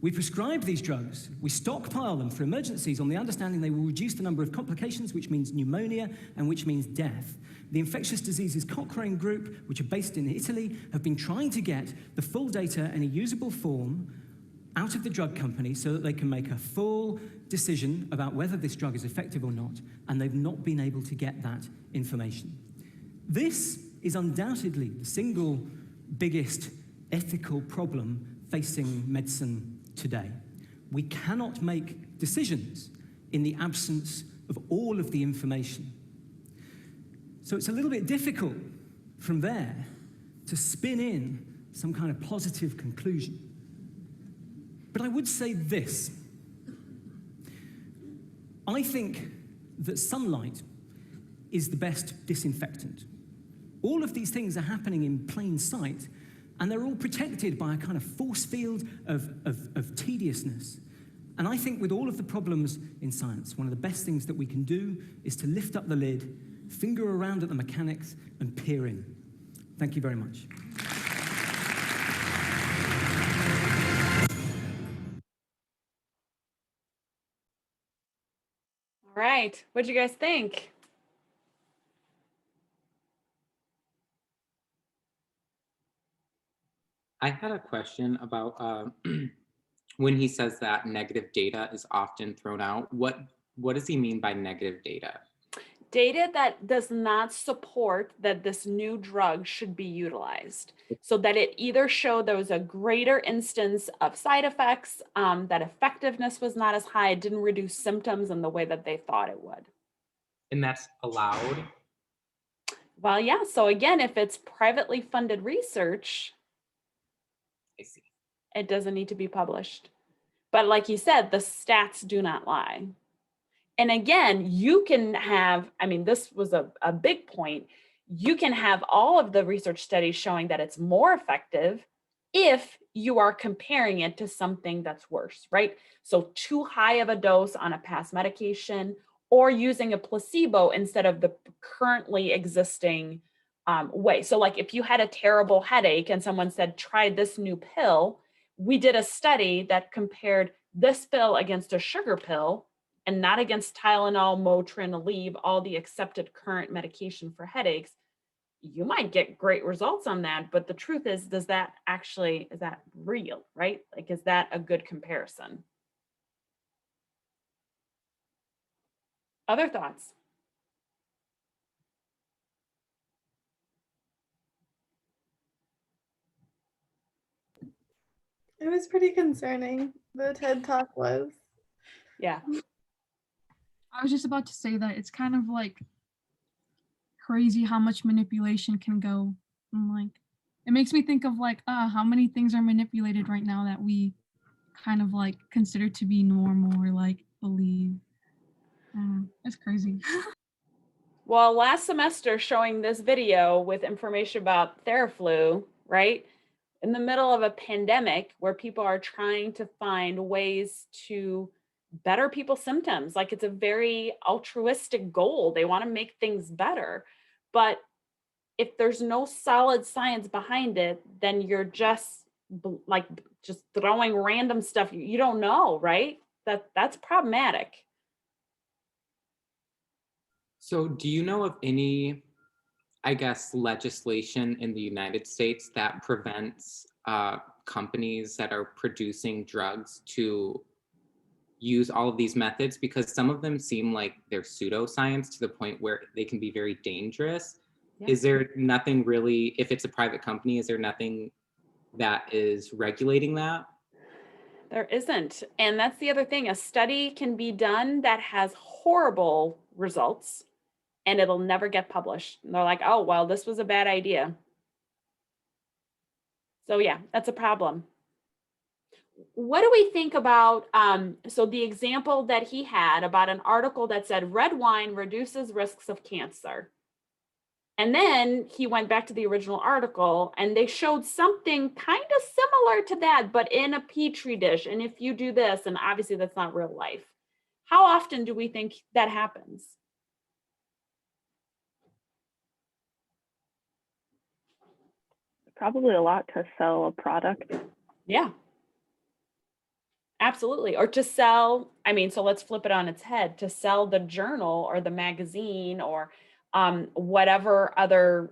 We prescribe these drugs, we stockpile them for emergencies on the understanding they will reduce the number of complications, which means pneumonia and which means death. The Infectious Diseases Cochrane Group, which are based in Italy, have been trying to get the full data in a usable form out of the drug company so that they can make a full decision about whether this drug is effective or not, and they've not been able to get that information. This is undoubtedly the single biggest ethical problem facing medicine today. We cannot make decisions in the absence of all of the information. So it's a little bit difficult from there to spin in some kind of positive conclusion. But I would say this. I think that sunlight is the best disinfectant. All of these things are happening in plain sight, and they're all protected by a kind of force field of tediousness. And I think with all of the problems in science, one of the best things that we can do is to lift up the lid, finger around at the mechanics, and peer in. Thank you very much. All right, what'd you guys think? I had a question about when he says that negative data is often thrown out. What does he mean by negative data? Data that does not support that this new drug should be utilized. So that it either showed there was a greater instance of side effects, that effectiveness was not as high, it didn't reduce symptoms in the way that they thought it would. And that's allowed? Well, yeah, so again, if it's privately funded research, I see. it doesn't need to be published. But like you said, the stats do not lie. And again, you can have, I mean, this was a big point. You can have all of the research studies showing that it's more effective if you are comparing it to something that's worse, right? So too high of a dose on a past medication, or using a placebo instead of the currently existing way. So like if you had a terrible headache and someone said, try this new pill, we did a study that compared this pill against a sugar pill and not against Tylenol, Motrin, Aleve, all the accepted current medication for headaches. You might get great results on that, but the truth is, is that real, right? Like, is that a good comparison? Other thoughts? It was pretty concerning. The TED Talk was. Yeah. I was just about to say that it's kind of like crazy how much manipulation can go. And like, it makes me think of like, how many things are manipulated right now that we kind of like consider to be normal or like believe. It's crazy. Well, last semester showing this video with information about Theraflu, right? In the middle of a pandemic where people are trying to find ways to better people's symptoms. Like it's a very altruistic goal. They want to make things better. But if there's no solid science behind it, then you're just just throwing random stuff you don't know, right? That's problematic. So, do you know of any, I guess, legislation in the United States that prevents companies that are producing drugs to use all of these methods? Because some of them seem like they're pseudoscience to the point where they can be very dangerous. Yeah. Is there nothing really, if it's a private company, is there nothing that is regulating that? There isn't. And that's the other thing. A study can be done that has horrible results and it'll never get published. And they're like, oh, well, this was a bad idea. So yeah, that's a problem. What do we think about, so the example that he had about an article that said red wine reduces risks of cancer. And then he went back to the original article and they showed something kind of similar to that, but in a petri dish. And if you do this, and obviously that's not real life. How often do we think that happens? Probably a lot to sell a product. Yeah. Absolutely. Or to sell, I mean, so let's flip it on its head, to sell the journal or the magazine or whatever other,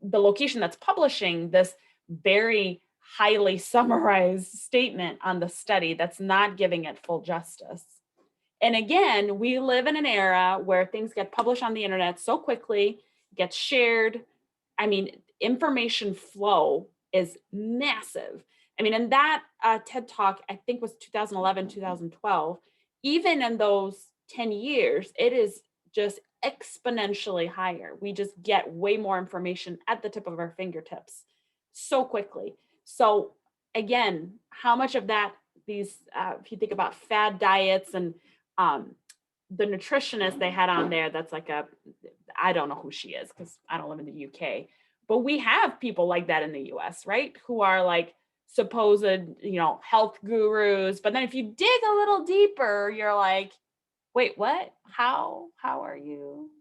the location that's publishing this very highly summarized statement on the study that's not giving it full justice. And again, we live in an era where things get published on the internet so quickly, gets shared. I mean, information flow is massive. I mean, in that TED Talk, I think was 2011, 2012, even in those 10 years, it is just exponentially higher. We just get way more information at the tip of our fingertips so quickly. So again, how much of that, these, if you think about fad diets and the nutritionist they had on there, that's like I don't know who she is because I don't live in the UK, but we have people like that in the US, right? Who are like supposed, health gurus. But then if you dig a little deeper, you're like, wait, what? How are you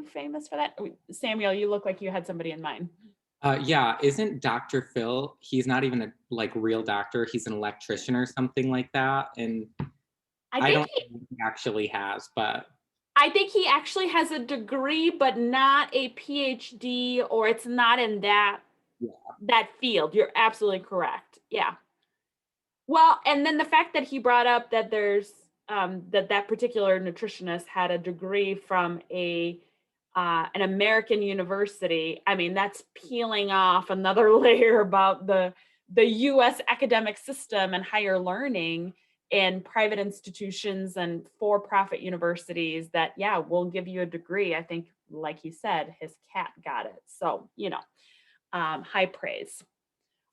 famous for that? Samuel, you look like you had somebody in mind. Yeah, isn't Dr. Phil, he's not even a real doctor, he's an electrician or something like that. And I don't know if he actually has, but I think he actually has a degree, but not a PhD, or it's not in that field. You're absolutely correct. Yeah. Well, and then the fact that he brought up that there's that particular nutritionist had a degree from an American university. I mean, that's peeling off another layer about the US academic system and higher learning and private institutions and for-profit universities that, yeah, will give you a degree. I think, like he said, his cat got it. So, high praise.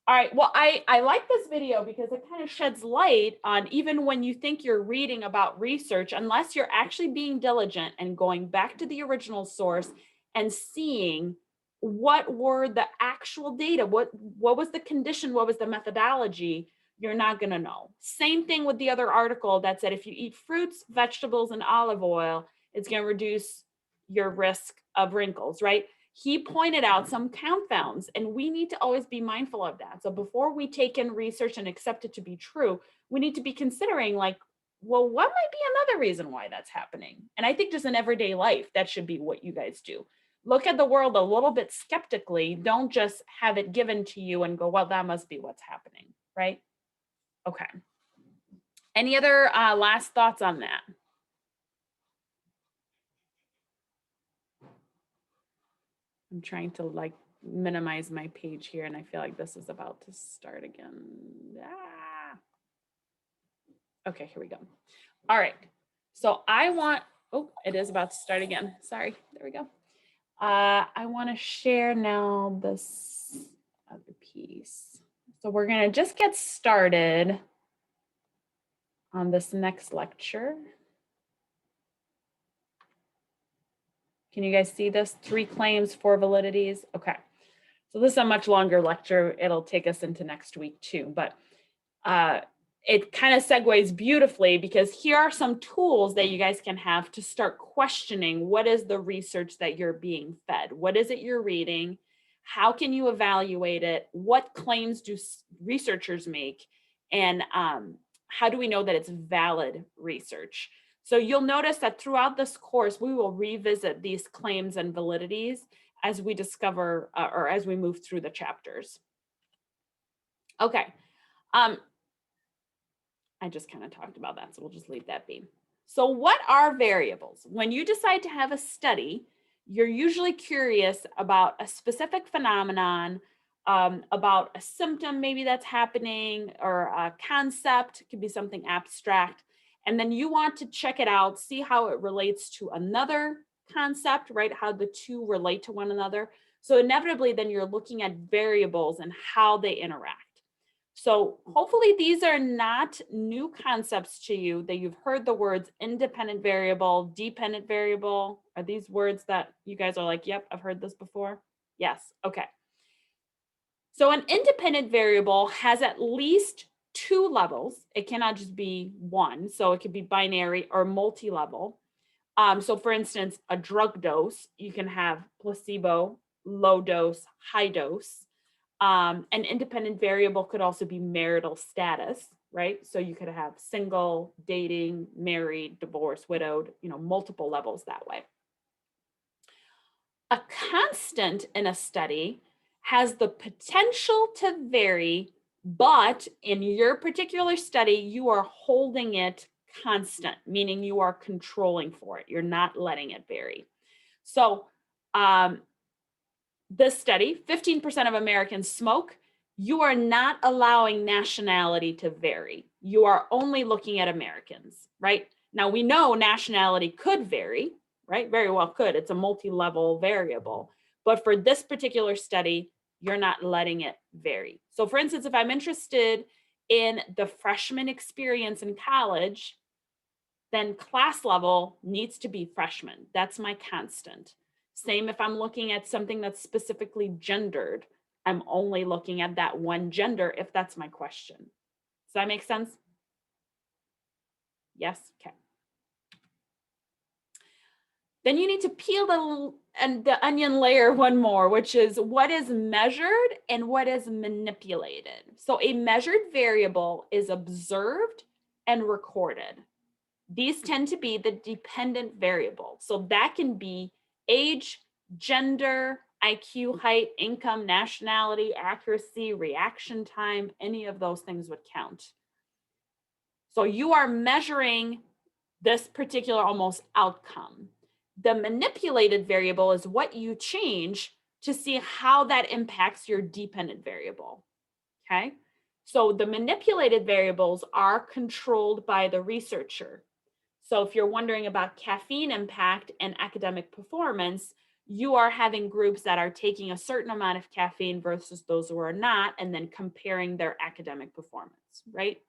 All right, well, I like this video because it kind of sheds light on, even when you think you're reading about research, unless you're actually being diligent and going back to the original source and seeing what were the actual data, what was the condition, what was the methodology, you're not going to know. Same thing with the other article that said if you eat fruits, vegetables, and olive oil, it's going to reduce your risk of wrinkles, right? He pointed out some confounds, and we need to always be mindful of that. So before we take in research and accept it to be true, we need to be considering like, well, what might be another reason why that's happening? And I think just in everyday life, that should be what you guys do. Look at the world a little bit skeptically. Don't just have it given to you and go, well, that must be what's happening, right? Okay. Any other last thoughts on that? I'm trying to minimize my page here, and I feel like this is about to start again. Ah. Okay, here we go. All right. So I want, oh, it is about to start again. Sorry, there we go. I want to share now this other piece. So we're gonna just get started on this next lecture. Can you guys see this? 3 claims, 4 validities. Okay. So this is a much longer lecture. It'll take us into next week too, but it kind of segues beautifully because here are some tools that you guys can have to start questioning what is the research that you're being fed? What is it you're reading? How can you evaluate it? What claims do researchers make? And how do we know that it's valid research? So you'll notice that throughout this course, we will revisit these claims and validities as we discover or as we move through the chapters. Okay. I just kind of talked about that, so we'll just leave that be. So what are variables? When you decide to have a study, you're usually curious about a specific phenomenon, about a symptom maybe that's happening, or a concept. It could be something abstract. And then you want to check it out, see how it relates to another concept, right? How the two relate to one another. So inevitably, then you're looking at variables and how they interact. So hopefully these are not new concepts to you, that you've heard the words independent variable, dependent variable. Are these words that you guys are like, yep, I've heard this before? Yes, okay. So an independent variable has at least 2 levels. It cannot just be one. So it could be binary or multi-level. So for instance, a drug dose, you can have placebo, low dose, high dose. An independent variable could also be marital status, right? So you could have single, dating, married, divorced, widowed, multiple levels that way. A constant in a study has the potential to vary, but in your particular study, you are holding it constant, meaning you are controlling for it. You're not letting it vary. So, this study, 15% of Americans smoke. You are not allowing nationality to vary. You are only looking at Americans, right? Now we know nationality could vary, right? Very well could. It's a multi-level variable. But for this particular study, you're not letting it vary. So for instance, if I'm interested in the freshman experience in college, then class level needs to be freshman. That's my constant. Same if I'm looking at something that's specifically gendered, I'm only looking at that one gender if that's my question. Does that make sense? Yes? Okay. Then you need to peel the onion layer one more, which is what is measured and what is manipulated. So a measured variable is observed and recorded. These tend to be the dependent variable. So that can be age, gender, IQ, height, income, nationality, accuracy, reaction time, any of those things would count. So you are measuring this particular almost outcome. The manipulated variable is what you change to see how that impacts your dependent variable, okay? So the manipulated variables are controlled by the researcher. So if you're wondering about caffeine impact and academic performance, you are having groups that are taking a certain amount of caffeine versus those who are not, and then comparing their academic performance, right?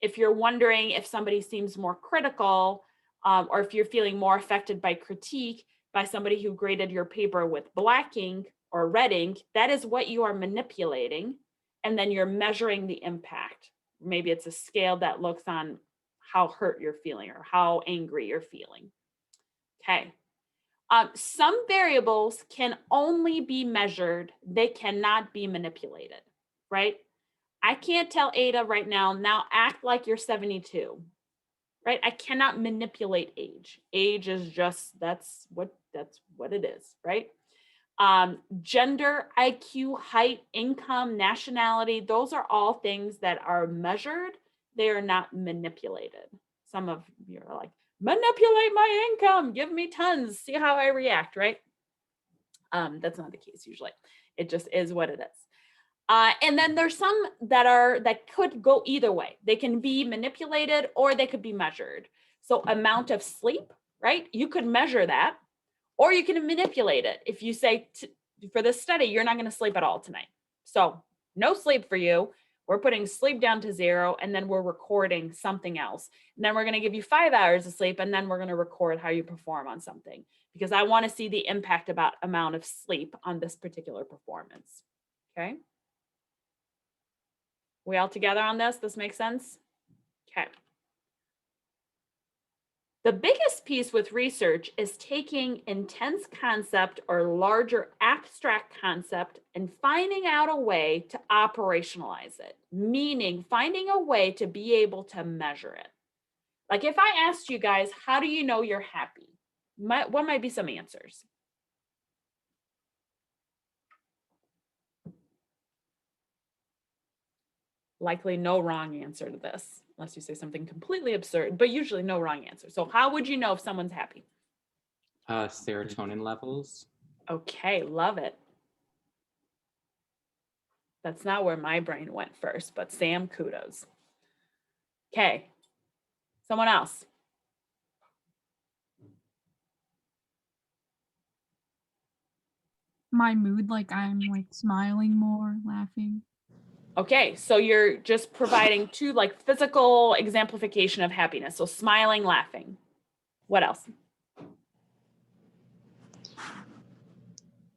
If you're wondering if somebody seems more critical, or if you're feeling more affected by critique by somebody who graded your paper with black ink or red ink, that is what you are manipulating. And then you're measuring the impact. Maybe it's a scale that looks on how hurt you're feeling or how angry you're feeling. Okay. Some variables can only be measured. They cannot be manipulated, right? I can't tell Ada right now act like you're 72, right? I cannot manipulate age. Age is just, that's what it is, right? Gender, IQ, height, income, nationality, those are all things that are measured. They are not manipulated. Some of you are like, manipulate my income, give me tons, see how I react, right? That's not the case usually. It just is what it is. And then there's some that could go either way. They can be manipulated or they could be measured. So amount of sleep, right? You could measure that, or you can manipulate it. If you say for this study, you're not going to sleep at all tonight. So no sleep for you. We're putting sleep down to 0, and then we're recording something else. And then we're going to give you 5 hours of sleep, and then we're going to record how you perform on something, because I want to see the impact about amount of sleep on this particular performance. Okay. We all together on this? This makes sense? Okay. The biggest piece with research is taking intense concept or larger abstract concept and finding out a way to operationalize it, meaning finding a way to be able to measure it. Like if I asked you guys, how do you know you're happy? What might be some answers? Likely no wrong answer to this, unless you say something completely absurd, but usually no wrong answer. So how would you know if someone's happy? Serotonin levels. Okay, love it. That's not where my brain went first, but Sam, kudos. Okay, someone else. My mood, like I'm like smiling more, laughing. Okay, so you're just providing 2 like physical exemplification of happiness. So smiling, laughing. What else?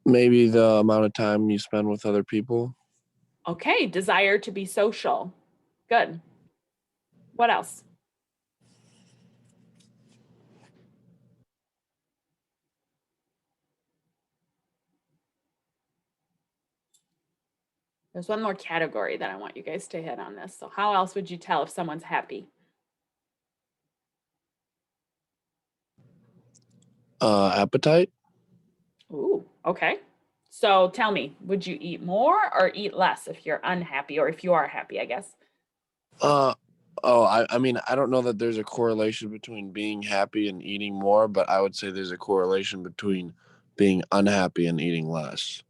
Maybe the amount of time you spend with other people. Okay, desire to be social. Good. What else? There's one more category that I want you guys to hit on this. So how else would you tell if someone's happy? Appetite. Ooh, okay. So tell me, would you eat more or eat less if you're unhappy, or if you are happy, I guess? I mean, I don't know that there's a correlation between being happy and eating more, but I would say there's a correlation between being unhappy and eating less.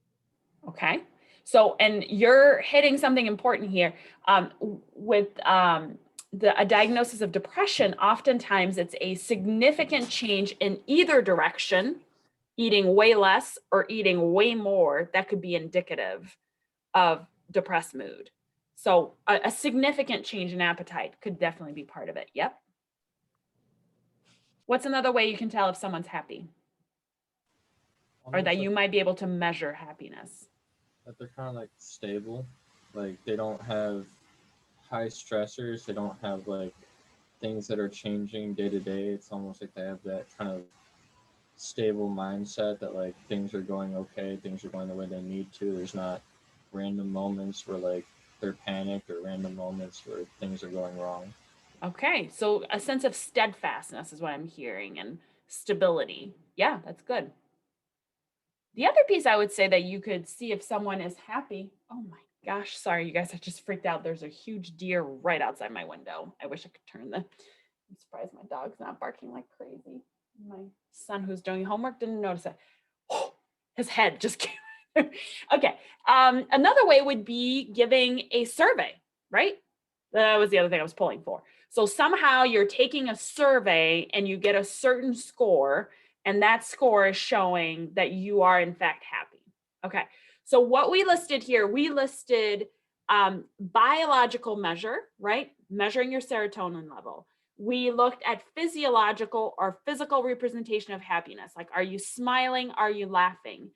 Okay. So, and you're hitting something important here. With a diagnosis of depression, oftentimes it's a significant change in either direction, eating way less or eating way more, that could be indicative of depressed mood. So a significant change in appetite could definitely be part of it. Yep. What's another way you can tell if someone's happy, or that you might be able to measure happiness? That they're kind of like stable, like they don't have high stressors, they don't have like things that are changing day to day. It's almost like they have that kind of stable mindset that like things are going okay, things are going the way they need to. There's not random moments where like they're panicked, or random moments where things are going wrong. Okay, so a sense of steadfastness is what I'm hearing, and stability. Yeah, that's good. The other piece I would say that you could see if someone is happy. Oh my gosh, sorry, you guys, I just freaked out. There's a huge deer right outside my window. I wish I could turn the, I'm surprised my dog's not barking like crazy. My son, who's doing homework, didn't notice it. His head just came. Okay, another way would be giving a survey, right? That was the other thing I was pulling for. So somehow you're taking a survey and you get a certain score, and that score is showing that you are in fact happy. Okay, so what we listed here, we listed biological measure, right? Measuring your serotonin level. We looked at physiological or physical representation of happiness. Like, are you smiling? Are you laughing?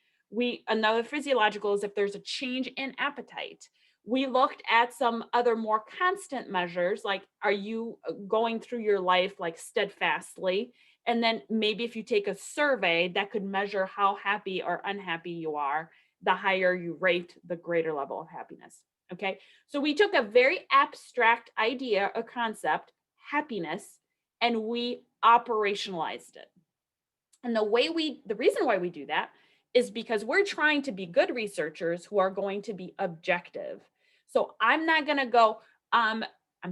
Another physiological is if there's a change in appetite. We looked at some other more constant measures, like, are you going through your life like steadfastly? And then maybe if you take a survey that could measure how happy or unhappy you are, the higher you rate, the greater level of happiness. Okay, so we took a very abstract idea, a concept, happiness, and we operationalized it. And the reason why we do that is because we're trying to be good researchers who are going to be objective. So I'm not going to go, I'm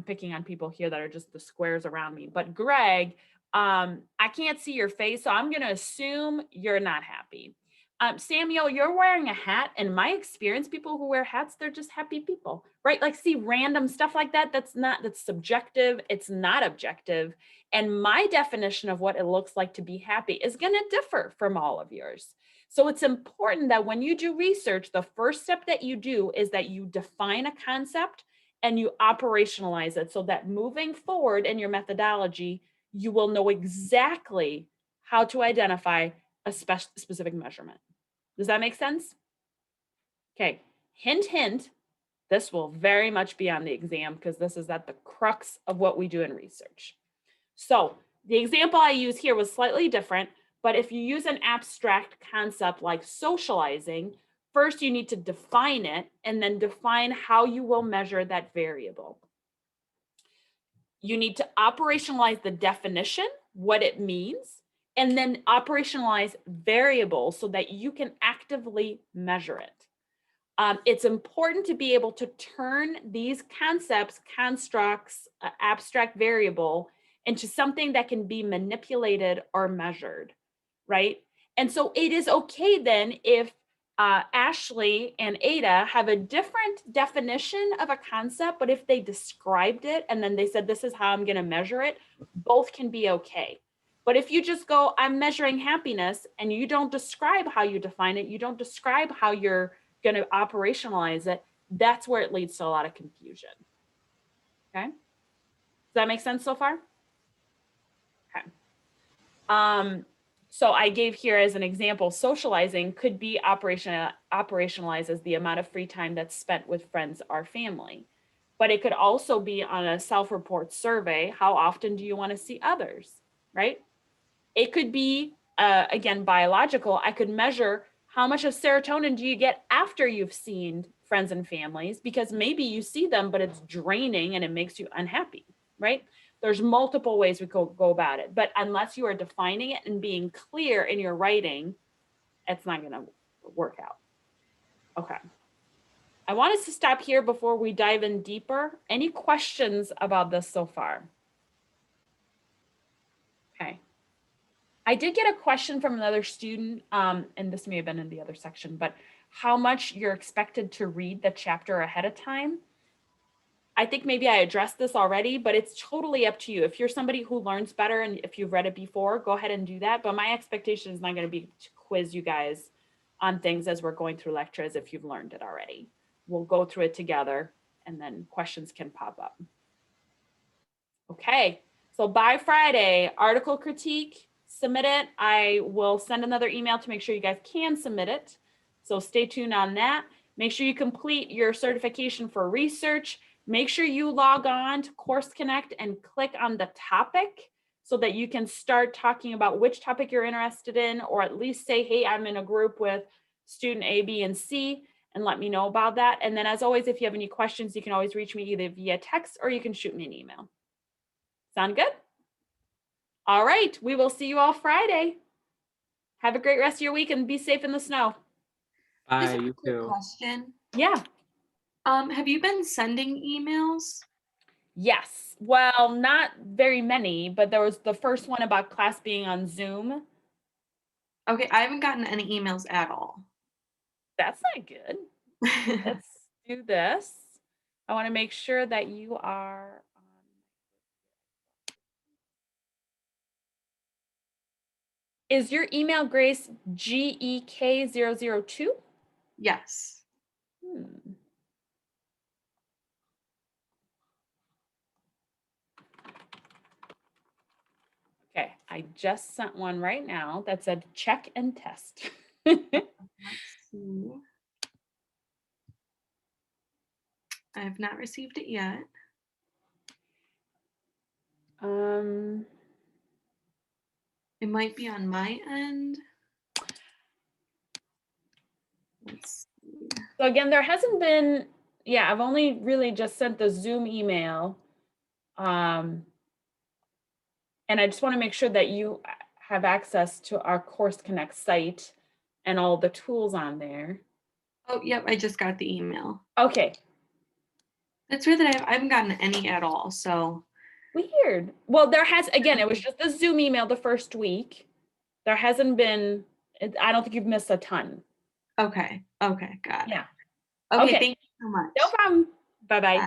picking on people here that are just the squares around me, but Greg, I can't see your face, so I'm going to assume you're not happy. Samuel, you're wearing a hat. In my experience, people who wear hats, they're just happy people, right? Like, see, random stuff like that, that's subjective. It's not objective. And my definition of what it looks like to be happy is going to differ from all of yours. So it's important that when you do research, the first step that you do is that you define a concept and you operationalize it so that moving forward in your methodology, you will know exactly how to identify a specific measurement. Does that make sense? Okay, hint, hint, this will very much be on the exam because this is at the crux of what we do in research. So the example I use here was slightly different, but if you use an abstract concept like socializing, first you need to define it and then define how you will measure that variable. You need to operationalize the definition, what it means, and then operationalize variables so that you can actively measure it. It's important to be able to turn these concepts, constructs, abstract variable into something that can be manipulated or measured, right? And so it is okay then if Ashley and Ada have a different definition of a concept, but if they described it and then they said, this is how I'm going to measure it, both can be okay. But if you just go, I'm measuring happiness, and you don't describe how you define it, you don't describe how you're going to operationalize it, that's where it leads to a lot of confusion. Okay. Does that make sense so far? Okay. So I gave here as an example, socializing could be operationalized as the amount of free time that's spent with friends or family. But it could also be on a self-report survey. How often do you want to see others, right? It could be, again, biological. I could measure how much of serotonin do you get after you've seen friends and families, because maybe you see them, but it's draining and it makes you unhappy, right? There's multiple ways we go about it, but unless you are defining it and being clear in your writing, it's not going to work out. Okay. I want us to stop here before we dive in deeper. Any questions about this so far? Okay. I did get a question from another student, and this may have been in the other section, but how much you're expected to read the chapter ahead of time. I think maybe I addressed this already, but it's totally up to you. If you're somebody who learns better and if you've read it before, go ahead and do that. But my expectation is not going to be to quiz you guys on things as we're going through lectures if you've learned it already. We'll go through it together and then questions can pop up. Okay, so by Friday, article critique, submit it. I will send another email to make sure you guys can submit it. So stay tuned on that. Make sure you complete your certification for research. Make sure you log on to Course Connect and click on the topic so that you can start talking about which topic you're interested in, or at least say, hey, I'm in a group with student A, B, and C, and let me know about that. And then as always, if you have any questions, you can always reach me either via text or you can shoot me an email. Sound good? All right, we will see you all Friday. Have a great rest of your week and be safe in the snow. Bye, you Quick too. question. Yeah. Have you been sending emails? Yes. Well, not very many, but there was the first one about class being on Zoom. Okay, I haven't gotten any emails at all. That's not good. Let's do this. I want to make sure that you are on. Is your email, Grace, GEK002? Yes. Okay, I just sent one right now that said check and test. Let's see. I have not received it yet. It might be on my end. Let's see. So again, there hasn't been, yeah, I've only really just sent the Zoom email. And I just want to make sure that you have access to our Course Connect site and all the tools on there. Oh, yep, I just got the email. Okay. It's weird that I haven't gotten any at all, so. Weird. Well, there has, again, it was just the Zoom email the first week. There hasn't been I don't think you've missed a ton. Okay. Okay. Got it. Yeah. Okay. Okay. Thank you so much. No problem. Bye-bye. Bye.